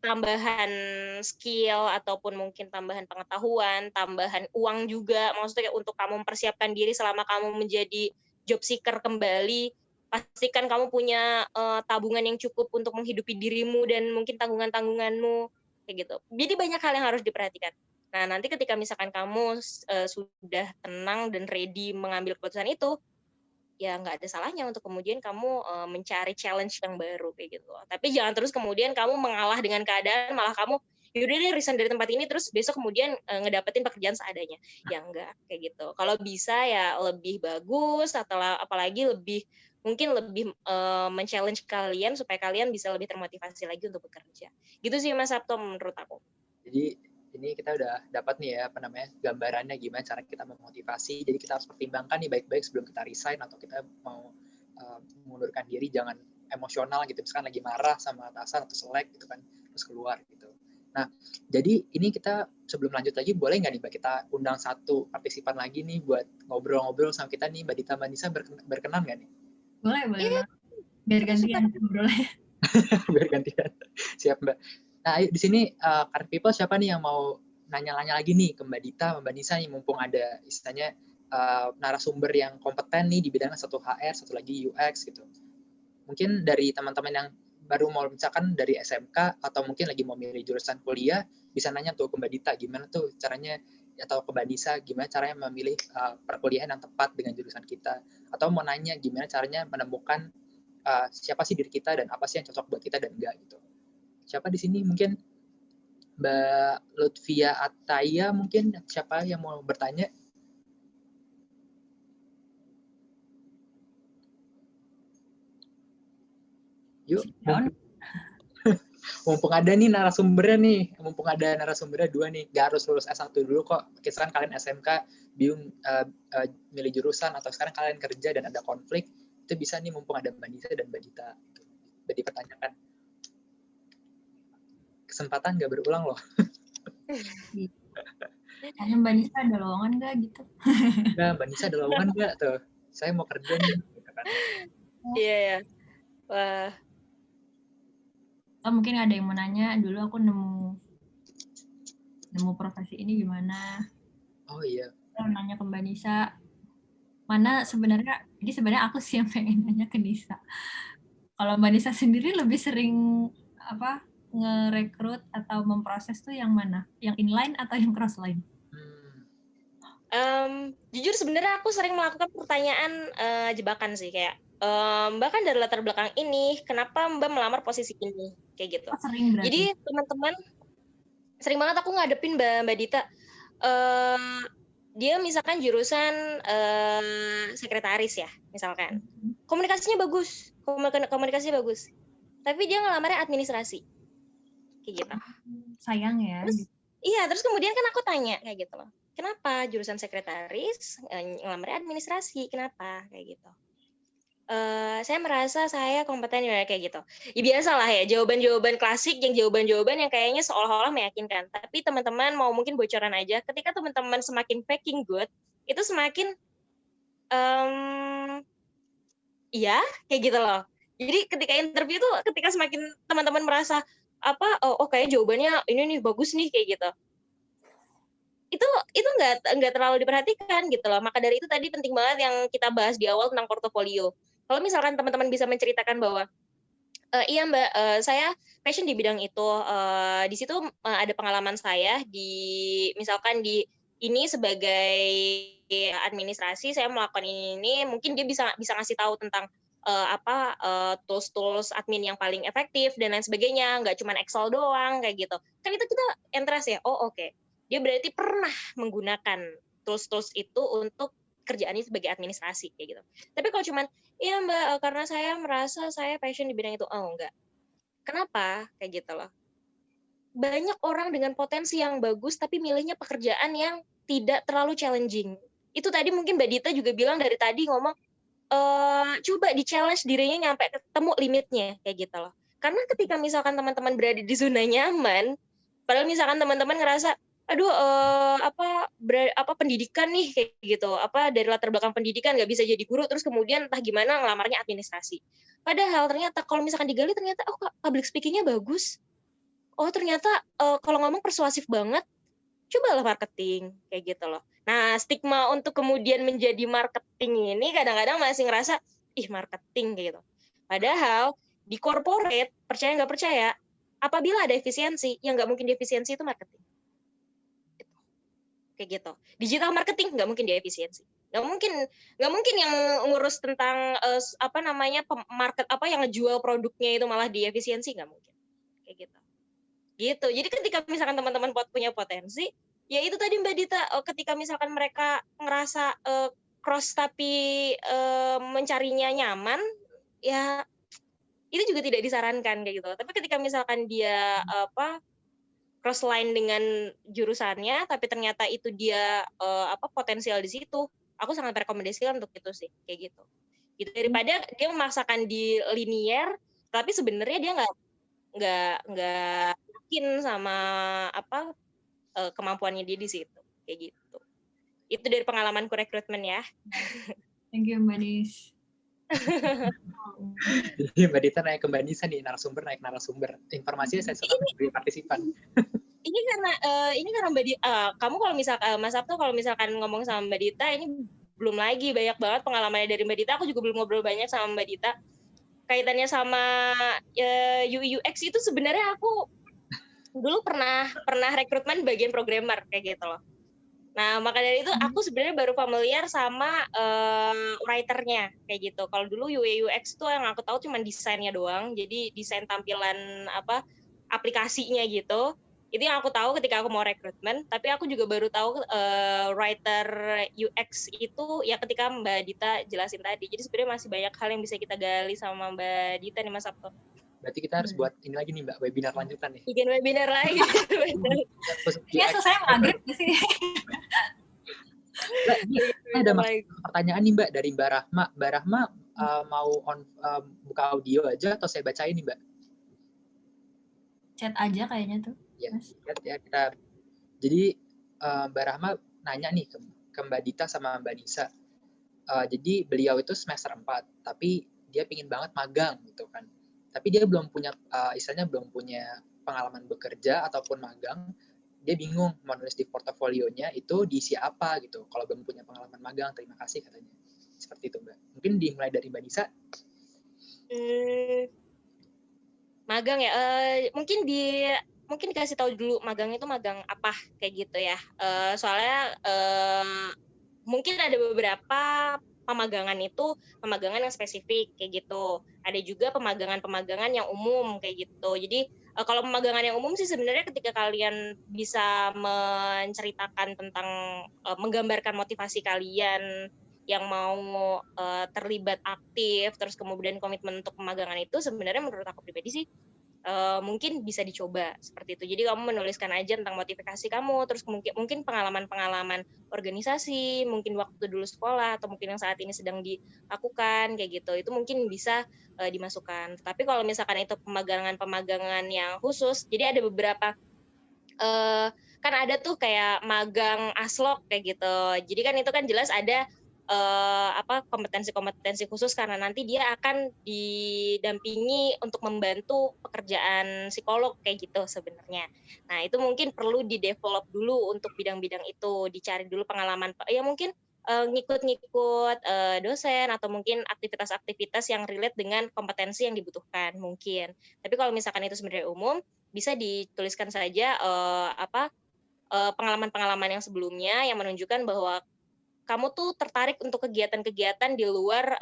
tambahan skill ataupun mungkin tambahan pengetahuan, tambahan uang juga, maksudnya untuk kamu mempersiapkan diri selama kamu menjadi job seeker kembali, pastikan kamu punya tabungan yang cukup untuk menghidupi dirimu dan mungkin tanggungan-tanggunganmu kayak gitu. Jadi banyak hal yang harus diperhatikan. Nah, nanti ketika misalkan kamu sudah tenang dan ready mengambil keputusan itu, ya nggak ada salahnya untuk kemudian kamu mencari challenge yang baru kayak gitu. Tapi jangan terus kemudian kamu mengalah dengan keadaan, malah kamu yaudah deh resign dari tempat ini terus besok kemudian ngedapetin pekerjaan seadanya. Ya enggak kayak gitu. Kalau bisa ya lebih bagus, atau apalagi mungkin lebih men-challenge kalian supaya kalian bisa lebih termotivasi lagi untuk bekerja. Gitu sih Mas Sabto menurut aku. Jadi ini kita udah dapat nih ya gambarannya gimana cara kita memotivasi. Jadi kita harus pertimbangkan nih baik-baik sebelum kita resign atau kita mau mengundurkan diri. Jangan emosional gitu, misalkan lagi marah sama atasan atau selek gitu kan, terus keluar gitu. Nah, jadi ini kita sebelum lanjut lagi, boleh nggak nih Mbak kita undang satu partisipan lagi nih buat ngobrol-ngobrol sama kita nih, Mbak Dita, Mbak Nisa, berkenan nggak nih? Boleh. Biar gantian ngobrolnya. Biar gantian. Siap Mbak. Nah, di sini Career People siapa nih yang mau nanya-nanya lagi nih ke Mbak Dita, Mbak Nisa nih, mumpung ada istilahnya narasumber yang kompeten nih di bidang satu HR, satu lagi UX gitu. Mungkin dari teman-teman yang baru mau misalkan dari SMK atau mungkin lagi mau milih jurusan kuliah, bisa nanya tuh ke Mbak Dita gimana tuh caranya, atau ke Mbak Nisa gimana caranya memilih perkuliahan yang tepat dengan jurusan kita, atau mau nanya gimana caranya menemukan siapa sih diri kita dan apa sih yang cocok buat kita dan enggak gitu. Siapa di sini mungkin Mbak Lutfia Ataya mungkin, siapa yang mau bertanya? Yuk, mumpung ada nih narasumbernya nih, mumpung ada narasumbernya 2 nih, gak harus lulus S1 dulu kok. Misalkan kalian SMK bingung milih jurusan, atau sekarang kalian kerja dan ada konflik, itu bisa nih mumpung ada Mbak Nisa dan Mbak Dita. Dipertanyakan. Kesempatan gak berulang loh. Karena Mbak Nisa ada lowongan nggak gitu? Nah, Mbak Nisa ada lowongan nggak tuh? Saya mau kerja nih. Gitu kan. Iya ya. Wah. Atau mungkin ada yang mau nanya, dulu aku nemu profesi ini gimana? Oh iya. Aku nanya ke Mbak Nisa, mana sebenarnya, ini sebenarnya aku sih yang pengen nanya ke Nisa. Kalau Mbak Nisa sendiri lebih sering ngerekrut atau memproses tuh yang mana? Yang inline atau yang crossline? Jujur sebenarnya aku sering melakukan pertanyaan jebakan sih, kayak Mbak kan dari latar belakang ini, kenapa Mbak melamar posisi ini, kayak gitu. Sering berarti. Jadi teman-teman sering banget aku ngadepin Mbak Dita. Dia misalkan jurusan sekretaris ya, misalkan. Komunikasinya bagus, komunikasinya bagus. Tapi dia ngelamarnya administrasi. Kayak gitu. Sayang ya. Terus kemudian kan aku tanya kayak gitu loh. Kenapa jurusan sekretaris ngelamarnya administrasi? Kenapa kayak gitu? Saya merasa saya kompeten ya kayak gitu. Ya biasalah ya, jawaban-jawaban klasik, jawaban-jawaban yang kayaknya seolah-olah meyakinkan. Tapi teman-teman mau mungkin bocoran aja, ketika teman-teman semakin faking good, itu semakin iya kayak gitu loh. Jadi ketika interview tuh, ketika semakin teman-teman merasa kayak jawabannya ini nih bagus nih kayak gitu. Itu nggak terlalu diperhatikan gitu loh. Maka dari itu tadi penting banget yang kita bahas di awal tentang portofolio. Kalau misalkan teman-teman bisa menceritakan bahwa iya Mbak, saya passion di bidang itu, di situ ada pengalaman saya misalkan di ini sebagai administrasi saya melakukan ini, mungkin dia bisa ngasih tahu tentang tools admin yang paling efektif dan lain sebagainya, nggak cuma Excel doang kayak gitu. Kan itu kita interest ya. Oke. Dia berarti pernah menggunakan tools itu untuk kerjaannya sebagai administrasi kayak gitu. Tapi kalau cuman iya Mbak, karena saya merasa saya passion di bidang itu. Oh enggak. Kenapa? Kayak gitu loh. Banyak orang dengan potensi yang bagus tapi milihnya pekerjaan yang tidak terlalu challenging. Itu tadi mungkin Mbak Dita juga bilang dari tadi ngomong coba di-challenge dirinya nyampe ketemu limitnya kayak gitu loh. Karena ketika misalkan teman-teman berada di zona nyaman, padahal misalkan teman-teman ngerasa pendidikan nih kayak gitu, dari latar belakang pendidikan nggak bisa jadi guru, terus kemudian entah gimana ngelamarnya administrasi. Padahal ternyata kalau misalkan digali ternyata public speaking-nya bagus. Ternyata kalau ngomong persuasif banget, cobalah marketing kayak gitu loh. Nah, stigma untuk kemudian menjadi marketing ini kadang-kadang masih ngerasa marketing kayak gitu. Padahal di corporate, percaya nggak percaya, apabila ada efisiensi, yang nggak mungkin diefisiensi itu marketing. Kayak gitu. Digital marketing nggak mungkin diefisiensi. Nggak mungkin yang ngurus tentang market yang ngejual produknya itu malah diefisiensi, nggak mungkin. Kayak gitu. Gitu. Jadi ketika misalkan teman-teman punya potensi, ya itu tadi Mbak Dita, ketika misalkan mereka ngerasa cross tapi mencarinya nyaman, ya itu juga tidak disarankan kayak gitu. Tapi ketika misalkan dia cross line dengan jurusannya, tapi ternyata itu dia potensial di situ, aku sangat merekomendasikan untuk itu sih kayak gitu. Gitu daripada dia memaksakan di linear, tapi sebenarnya dia nggak yakin sama kemampuannya dia di situ kayak gitu. Itu dari pengalamanku rekrutmen ya. Thank you Mbak Nis. Jadi Mbak Dita naik ke Mbak Nisa nih, naik narasumber. Informasinya saya suka beri partisipan. Ini karena Mbak Dita, kamu kalau misalkan Mas Sabtu kalau misalkan ngomong sama Mbak Dita, ini belum lagi banyak banget pengalamannya dari Mbak Dita. Aku juga belum ngobrol banyak sama Mbak Dita. Kaitannya sama UI UX itu sebenarnya aku dulu pernah rekrutmen bagian programmer kayak gitu loh. Nah, maka dari itu aku sebenarnya baru familiar sama writer-nya kayak gitu. Kalau dulu UI UX tuh yang aku tahu cuma desainnya doang. Jadi desain tampilan aplikasinya gitu. Itu yang aku tahu ketika aku mau rekrutmen, tapi aku juga baru tahu writer UX itu ya ketika Mbak Dita jelasin tadi. Jadi sebenarnya masih banyak hal yang bisa kita gali sama Mbak Dita nih Mas Sabto. Berarti kita harus buat ini lagi nih Mbak, webinar lanjutan nih. Bikin webinar lagi. Ya selesai maghrib sih. Mbak, ini ada pertanyaan nih Mbak dari Mbak Rahma. Mbak Rahma mau buka audio aja atau saya bacain nih Mbak? Chat aja kayaknya tuh. Ya, chat ya kita. Jadi Mbak Rahma nanya nih ke Mbak Dita sama Mbak Nisa. Jadi beliau itu semester 4, tapi dia pingin banget magang gitu kan. Tapi dia belum punya, istilahnya belum punya pengalaman bekerja ataupun magang. Dia bingung mau nulis di portofolionya itu diisi apa gitu. Kalau belum punya pengalaman magang, terima kasih katanya. Seperti itu Mbak. Mungkin dimulai dari Mbak Nisa. Magang ya, mungkin dikasih tahu dulu magang itu magang apa kayak gitu ya. Soalnya mungkin ada beberapa pemagangan itu pemagangan yang spesifik kayak gitu. Ada juga pemagangan yang umum kayak gitu. Jadi kalau pemagangan yang umum sih sebenarnya ketika kalian bisa menceritakan tentang menggambarkan motivasi kalian yang mau terlibat aktif, terus kemudian komitmen untuk pemagangan itu sebenarnya menurut aku pribadi sih mungkin bisa dicoba seperti itu. Jadi kamu menuliskan aja tentang motivasi kamu, terus mungkin pengalaman-pengalaman organisasi, mungkin waktu dulu sekolah, atau mungkin yang saat ini sedang dilakukan, kayak gitu. Itu mungkin bisa dimasukkan. Tapi kalau misalkan itu pemagangan-pemagangan yang khusus, jadi ada beberapa, kan ada tuh kayak magang aslok kayak gitu. Jadi kan itu kan jelas ada kompetensi-kompetensi khusus karena nanti dia akan didampingi untuk membantu pekerjaan psikolog kayak gitu sebenarnya. Nah, itu mungkin perlu di-develop dulu untuk bidang-bidang itu, dicari dulu pengalaman ya mungkin ngikut-ngikut dosen atau mungkin aktivitas-aktivitas yang relate dengan kompetensi yang dibutuhkan mungkin. Tapi kalau misalkan itu sebenarnya umum, bisa dituliskan saja pengalaman-pengalaman yang sebelumnya yang menunjukkan bahwa kamu tuh tertarik untuk kegiatan-kegiatan di luar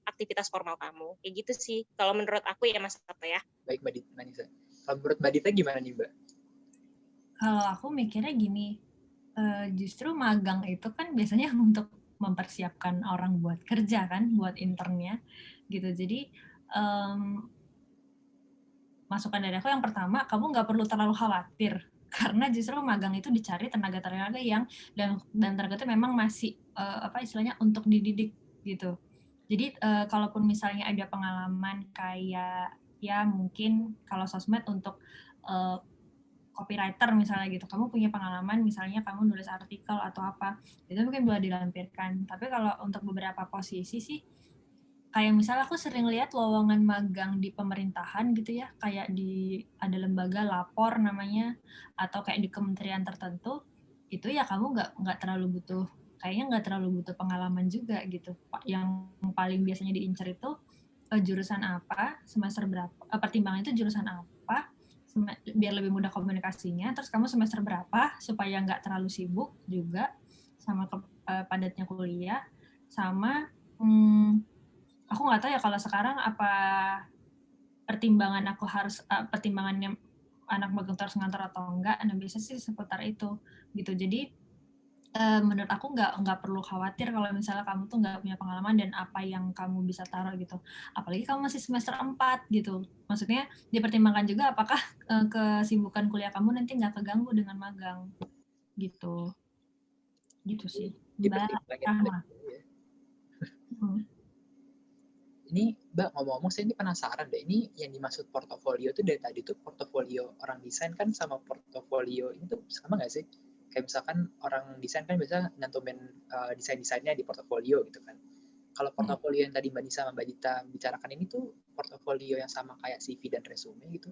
aktivitas formal kamu. Kayak gitu sih. Kalau menurut aku ya Mas Sabto ya. Baik Mbak Nisa. Kalau menurut Mbak Dita gimana nih Mbak? Kalau aku mikirnya gini, justru magang itu kan biasanya untuk mempersiapkan orang buat kerja kan, buat internnya gitu. Jadi masukan dari aku yang pertama, kamu nggak perlu terlalu khawatir karena justru magang itu dicari tenaga-tenaga yang dan tenaga itu memang masih istilahnya untuk dididik gitu. Jadi kalaupun misalnya ada pengalaman kayak ya mungkin kalau sosmed untuk copywriter misalnya gitu, kamu punya pengalaman misalnya kamu nulis artikel atau apa, itu mungkin boleh dilampirkan. Tapi kalau untuk beberapa posisi sih, kayak misalnya aku sering lihat lowongan magang di pemerintahan gitu ya, kayak ada lembaga lapor namanya, atau kayak di kementerian tertentu, itu ya kamu nggak terlalu butuh, kayaknya nggak terlalu butuh pengalaman juga gitu. Yang paling biasanya diincar itu jurusan apa, semester berapa, pertimbangan itu jurusan apa, biar lebih mudah komunikasinya, terus kamu semester berapa, supaya nggak terlalu sibuk juga, sama padatnya kuliah, sama aku nggak tahu ya kalau sekarang apa pertimbangannya anak magang terus ngantor atau enggak. Nah biasanya sih seputar itu gitu. Jadi menurut aku nggak perlu khawatir kalau misalnya kamu tuh nggak punya pengalaman dan apa yang kamu bisa taruh gitu. Apalagi kamu masih semester 4 gitu. Maksudnya dipertimbangkan juga apakah kesibukan kuliah kamu nanti nggak keganggu dengan magang gitu. Gitu sih. Mbak Rahma. Ini Mbak ngomong-ngomong saya ini penasaran deh, ini yang dimaksud portofolio itu dari tadi tuh portofolio orang desain kan sama portofolio ini tuh sama nggak sih? Kayak misalkan orang desain kan biasa nyantumin desain-desainnya di portofolio gitu kan. Kalau portofolio yang tadi Mbak Nisa sama Mbak Dita bicarakan ini tuh portofolio yang sama kayak CV dan resume gitu?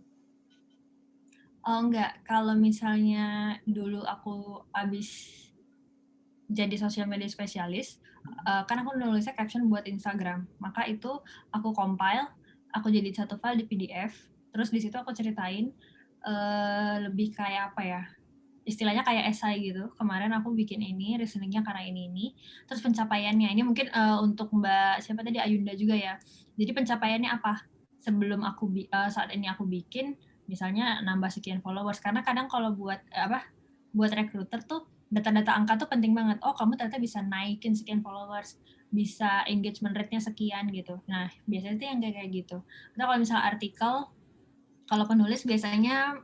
Oh enggak, kalau misalnya dulu aku habis jadi social media spesialis, kan aku nulisnya caption buat Instagram. Maka itu aku compile, aku jadi satu file di PDF, terus di situ aku ceritain lebih kayak apa ya, istilahnya kayak esai gitu. Kemarin aku bikin ini, reasoningnya karena ini. Terus pencapaiannya, ini mungkin untuk Mbak, siapa tadi, Ayunda juga ya. Jadi pencapaiannya apa? Sebelum saat ini aku bikin, misalnya nambah sekian followers. Karena kadang kalau buat buat recruiter tuh, data-data angka tuh penting banget. Oh, kamu ternyata bisa naikin sekian followers, bisa engagement rate-nya sekian gitu. Nah, biasanya itu yang kayak gitu. Atau kalau misalnya artikel, kalau penulis biasanya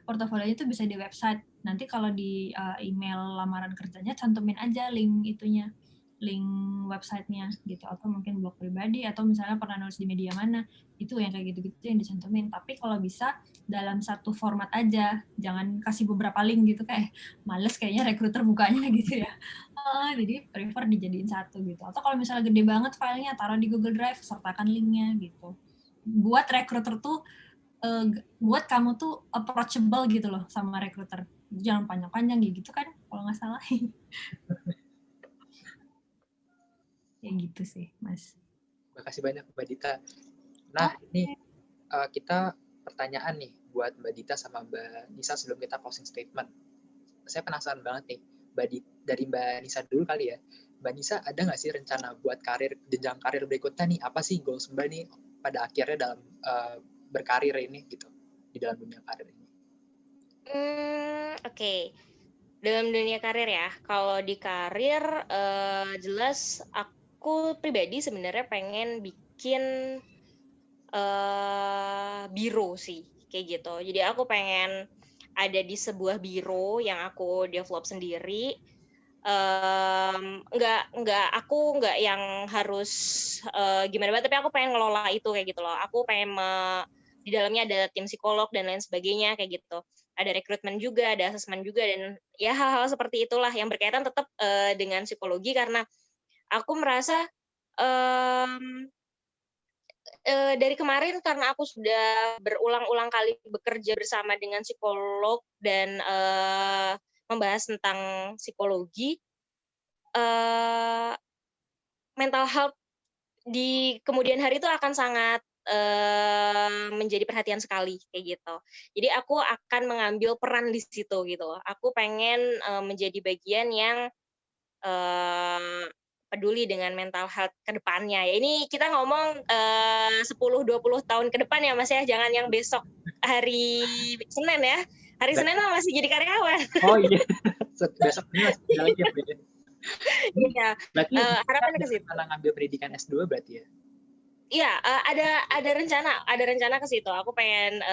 portofolionya itu bisa di website. Nanti kalau di email lamaran kerjanya cantumin aja link itunya, link websitenya gitu, atau mungkin blog pribadi, atau misalnya pernah nulis di media mana, itu yang kayak gitu-gitu yang dicantumin. Tapi kalau bisa dalam satu format aja, jangan kasih beberapa link gitu, kayak males kayaknya recruiter bukanya gitu ya. Jadi prefer dijadiin satu gitu. Atau kalau misalnya gede banget filenya, taruh di Google Drive, sertakan linknya gitu. Buat recruiter tuh buat kamu tuh approachable gitu loh sama recruiter. Jangan panjang-panjang gitu kan, kalau nggak salah. Ya gitu sih, Mas. Terima kasih banyak Mbak Dita. Nah, ini kita pertanyaan nih buat Mbak Dita sama Mbak Nisa sebelum kita closing statement. Saya penasaran banget nih, dari Mbak Nisa dulu kali ya. Mbak Nisa, ada nggak sih rencana buat jenjang karir berikutnya nih? Apa sih goals Mbak nih pada akhirnya dalam berkarir ini gitu, di dalam dunia karir ini? Oke. Dalam dunia karir ya, kalau di karir jelas aku pribadi sebenarnya pengen bikin biro sih, kayak gitu. Jadi aku pengen ada di sebuah biro yang aku develop sendiri. Aku nggak yang harus gimana banget, tapi aku pengen ngelola itu kayak gitu loh. Aku pengen di dalamnya ada tim psikolog dan lain sebagainya kayak gitu. Ada rekrutmen juga, ada asesmen juga, dan ya hal-hal seperti itulah yang berkaitan tetap dengan psikologi, karena aku merasa dari kemarin karena aku sudah berulang-ulang kali bekerja bersama dengan psikolog dan membahas tentang psikologi, mental health di kemudian hari itu akan sangat menjadi perhatian sekali kayak gitu. Jadi aku akan mengambil peran di situ gitu. Aku pengen menjadi bagian yang peduli dengan mental health ke depannya. Ya, ini kita ngomong 10-20 tahun ke depan ya Mas ya, jangan yang besok hari Senin ya. Hari Senin masih jadi karyawan. Oh iya, besok ini masih ada lagi ya. Iya. Berarti harapannya ke situ. Kalau ngambil pendidikan S2 berarti ya? Iya, ada rencana ke situ. Aku pengen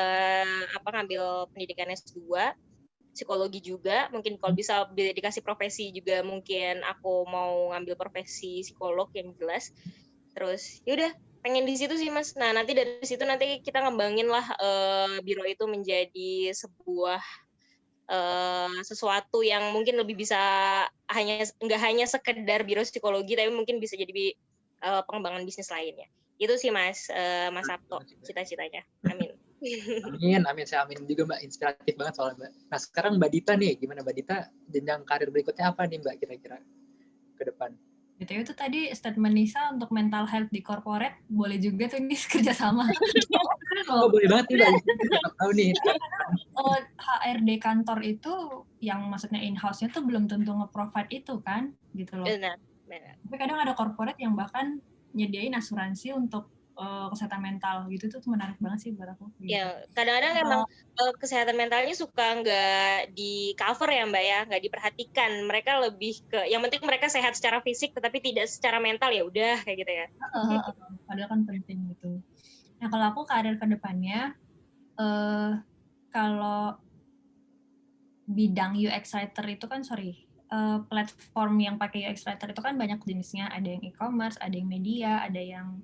ngambil pendidikan S2. Psikologi juga, mungkin kalau bisa dikasih profesi juga, mungkin aku mau ngambil profesi psikolog yang jelas. Terus yaudah, pengen di situ sih Mas. Nah, nanti dari situ nanti kita ngembangin lah biro itu menjadi sebuah sesuatu yang mungkin lebih bisa nggak hanya sekedar biro psikologi, tapi mungkin bisa jadi pengembangan bisnis lainnya. Itu sih Mas Sabto, cita-citanya. Amin. Amin. Saya amin juga Mbak, inspiratif banget soalnya Mbak. Nah sekarang Mbak Dita nih, gimana Mbak Dita, jenjang karir berikutnya apa nih Mbak kira-kira ke depan? BTW itu tadi statement Nisa untuk mental health di corporate, boleh juga tuh ini kerjasama. Oh boleh banget nih Mbak, tahu nih. HRD kantor itu yang maksudnya in-house-nya tuh belum tentu nge-provide itu kan, gitu loh. Benar. Tapi kadang ada corporate yang bahkan nyediain asuransi untuk kesehatan mental gitu, tuh menarik banget sih buat aku. Gitu. Ya, kadang-kadang emang kesehatan mentalnya suka nggak di cover ya Mbak ya, nggak diperhatikan. Mereka lebih ke, yang penting mereka sehat secara fisik, tetapi tidak secara mental, ya udah kayak gitu ya. Padahal kan penting gitu. Nah kalau aku karir ke depannya, kalau bidang UX writer itu kan, platform yang pakai UX writer itu kan banyak jenisnya. Ada yang e-commerce, ada yang media, ada yang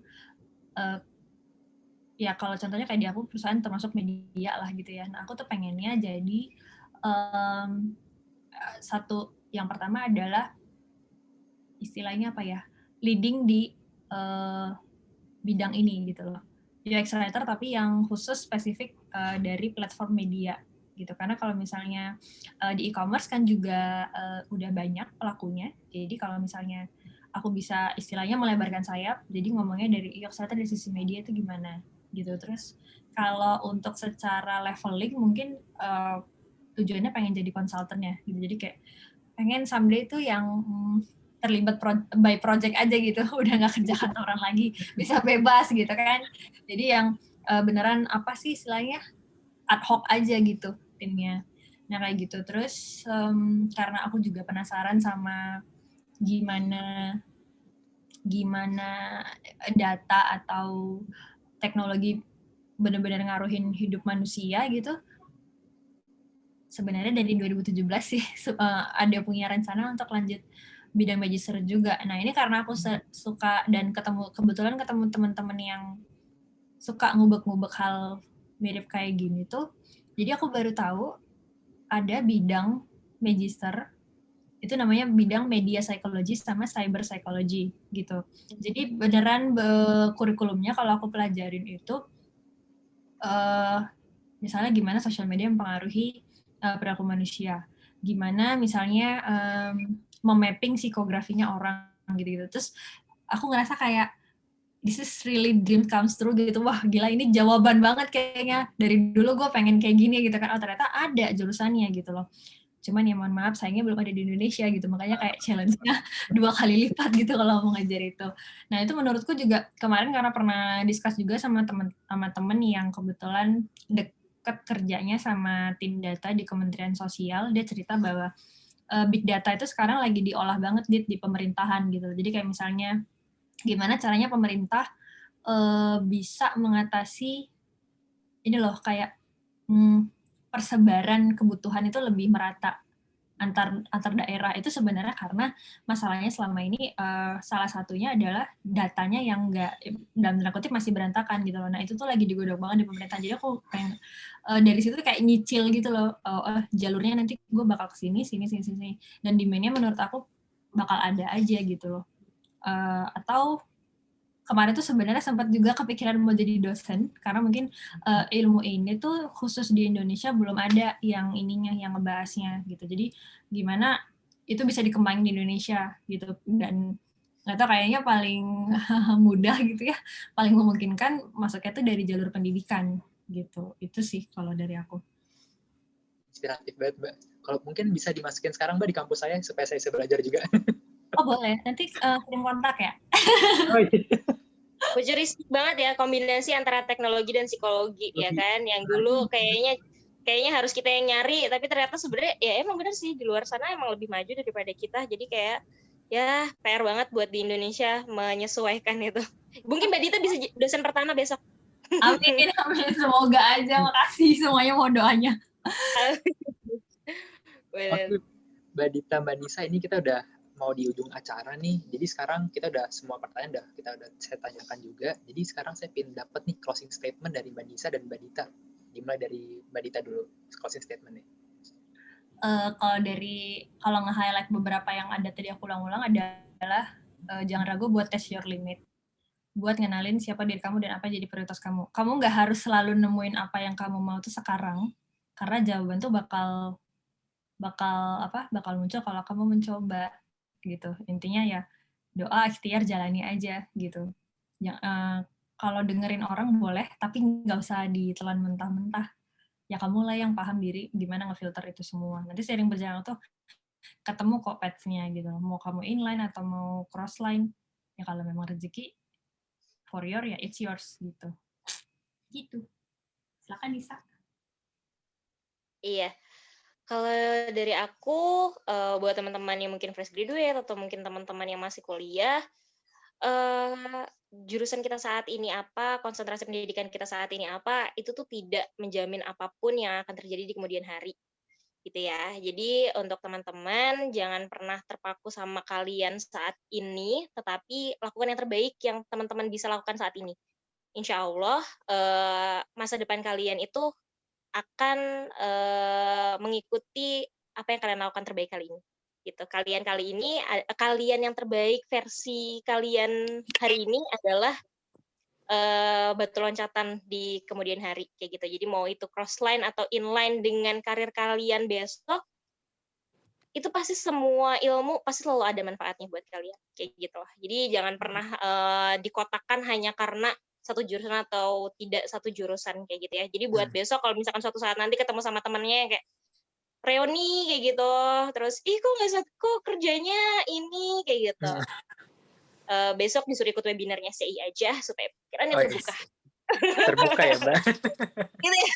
ya kalau contohnya kayak di aku perusahaan termasuk media lah gitu ya. Nah aku tuh pengennya jadi satu, yang pertama adalah istilahnya apa ya, leading di bidang ini gitu loh. UX writer tapi yang khusus spesifik dari platform media gitu. Karena kalau misalnya di e-commerce kan juga udah banyak pelakunya. Jadi kalau misalnya aku bisa istilahnya melebarkan sayap, jadi ngomongnya dari UX writer dari sisi media itu gimana gitu. Terus kalau untuk secara leveling mungkin tujuannya pengen jadi konsultannya gitu. Jadi kayak pengen someday tuh yang terlibat by project aja gitu, udah nggak kerja kantoran lagi, bisa bebas gitu kan. Jadi yang beneran apa sih istilahnya ad hoc aja gitu timnya. Nah kayak gitu. Terus karena aku juga penasaran sama gimana data atau teknologi benar-benar ngaruhin hidup manusia gitu. Sebenarnya dari 2017 sih ada punya rencana untuk lanjut bidang magister juga. Nah ini karena aku suka dan kebetulan ketemu teman-teman yang suka ngubek-ngubek hal mirip kayak gini tuh. Jadi aku baru tahu ada bidang magister itu namanya bidang media psychology sama cyber psychology gitu. Jadi beneran kurikulumnya kalau aku pelajarin itu misalnya gimana sosial media mempengaruhi perilaku manusia, gimana misalnya memapping psikografinya orang gitu-gitu. Terus aku ngerasa kayak this is really dream comes true gitu. Wah gila ini jawaban banget kayaknya. Dari dulu gue pengen kayak gini gitu kan. Oh ternyata ada jurusannya gitu loh. Cuman ya mohon maaf sayangnya belum ada di Indonesia gitu. Makanya kayak challenge-nya 2 kali lipat gitu kalau mau ngajar itu. Nah itu menurutku juga kemarin karena pernah discuss juga sama teman yang kebetulan deket kerjanya sama tim data di Kementerian Sosial. Dia cerita bahwa big data itu sekarang lagi diolah banget di pemerintahan gitu. Jadi kayak misalnya gimana caranya pemerintah bisa mengatasi ini loh kayak persebaran kebutuhan itu lebih merata antar daerah. Itu sebenarnya karena masalahnya selama ini salah satunya adalah datanya yang enggak dalam tanda kutip masih berantakan gitu loh. Nah itu tuh lagi digodok banget di pemerintah. Jadi aku pengen dari situ kayak nyicil gitu loh. Jalurnya nanti gue bakal kesini, sini. Dan demand-nya menurut aku bakal ada aja gitu loh. Atau kemarin tuh sebenarnya sempat juga kepikiran mau jadi dosen karena mungkin ilmu ini tuh khusus di Indonesia belum ada yang ngebahasnya gitu. Jadi gimana itu bisa dikembangin di Indonesia gitu, dan nggak tahu kayaknya paling mudah gitu ya, paling memungkinkan masuknya tuh dari jalur pendidikan gitu. Itu sih kalau dari aku. Inspiratif banget, Mbak. Kalau mungkin bisa dimasukin sekarang, Mbak, di kampus saya supaya saya bisa belajar juga. Oh boleh, nanti kirim kontak ya. Oh, iya. Futuristik banget ya kombinasi antara teknologi dan psikologi ya kan, yang dulu kayaknya harus kita yang nyari, tapi ternyata sebenarnya ya emang benar sih di luar sana emang lebih maju daripada kita. Jadi kayak ya PR banget buat di Indonesia menyesuaikan itu. Mungkin Mbak Dita bisa dosen pertama besok. Amin, semoga aja. Makasih semuanya mau doanya. Oke, Mbak Dita, Mbak Nisa, ini kita udah mau di ujung acara nih. Jadi sekarang kita udah semua pertanyaan saya tanyakan juga. Jadi sekarang saya ingin dapat nih closing statement dari Mbak Nisa dan Mbak Dita. Dimulai dari Mbak Dita dulu closing statement-nya. Kalau nge-highlight beberapa yang ada tadi aku ulang-ulang adalah jangan ragu buat test your limit. Buat ngenalin siapa diri kamu dan apa jadi prioritas kamu. Kamu nggak harus selalu nemuin apa yang kamu mau tuh sekarang, karena jawaban tuh bakal muncul kalau kamu mencoba gitu. Intinya ya doa, ikhtiar, jalani aja gitu. Kalau dengerin orang boleh, tapi nggak usah ditelan mentah-mentah. Ya kamu lah yang paham diri gimana ngefilter itu semua. Nanti seiring berjalan tuh ketemu kok path-nya gitu. Mau kamu inline atau mau crossline, ya kalau memang rezeki for your ya it's yours gitu. Gitu. Silakan Nisa. Iya. Kalau dari aku, buat teman-teman yang mungkin fresh graduate atau mungkin teman-teman yang masih kuliah, jurusan kita saat ini apa, konsentrasi pendidikan kita saat ini apa, itu tuh tidak menjamin apapun yang akan terjadi di kemudian hari. Gitu ya. Jadi untuk teman-teman jangan pernah terpaku sama kalian saat ini, tetapi lakukan yang terbaik yang teman-teman bisa lakukan saat ini. Insya Allah masa depan kalian itu akan mengikuti apa yang kalian lakukan terbaik kali ini. Gitu. Kalian yang terbaik versi kalian hari ini adalah batu loncatan di kemudian hari kayak gitu. Jadi mau itu crossline atau inline dengan karir kalian besok, itu pasti semua ilmu pasti selalu ada manfaatnya buat kalian kayak gitu lah. Jadi jangan pernah dikotakkan hanya karena satu jurusan atau tidak satu jurusan kayak gitu ya. Jadi buat besok kalau misalkan suatu saat nanti ketemu sama temennya yang kayak reuni kayak gitu. Terus kok kerjanya ini kayak gitu. Besok disuruh ikut webinarnya CI aja supaya pikirannya terbuka. Terbuka ya, Mbak. Gitu ya.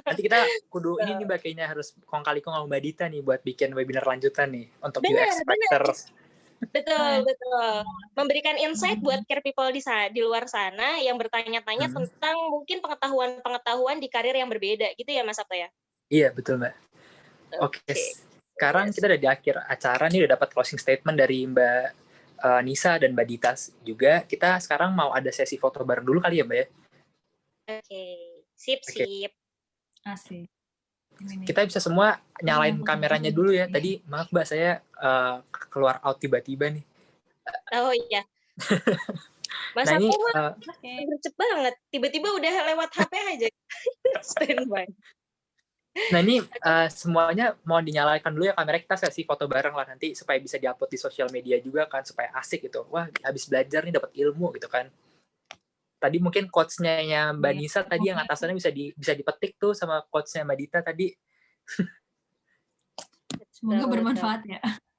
Nanti kita kudu ini nih Mbak, kayaknya harus kong kali kong sama Mbak Dita nih buat bikin webinar lanjutan nih untuk UX Factors. Betul. Memberikan insight buat care people di luar sana yang bertanya-tanya tentang mungkin pengetahuan di karir yang berbeda gitu ya Mas Sabto ya? Iya, betul Mbak. Oke. Sekarang kita udah di akhir acara nih, udah dapat closing statement dari Mbak Nisa dan Mbak Dita juga. Kita sekarang mau ada sesi foto bareng dulu kali ya Mbak ya? Oke. Sip. Asik. Kita bisa semua nyalain kameranya dulu ya. Tadi maaf Mbak, saya keluar out tiba-tiba nih. Oh iya. Mas Nah, ini gercep banget. Tiba-tiba udah lewat HP aja. Standby. Nah ini semuanya mohon dinyalakan dulu ya kamera, kita sesi foto bareng lah nanti supaya bisa diupload di sosial media juga kan, supaya asik gitu. Wah, habis belajar nih dapat ilmu gitu kan. Tadi mungkin quotes-nya Mbak Nisa tadi yang atasannya bisa dipetik tuh sama quotes-nya Mbak Dita tadi. Semoga bermanfaat ya.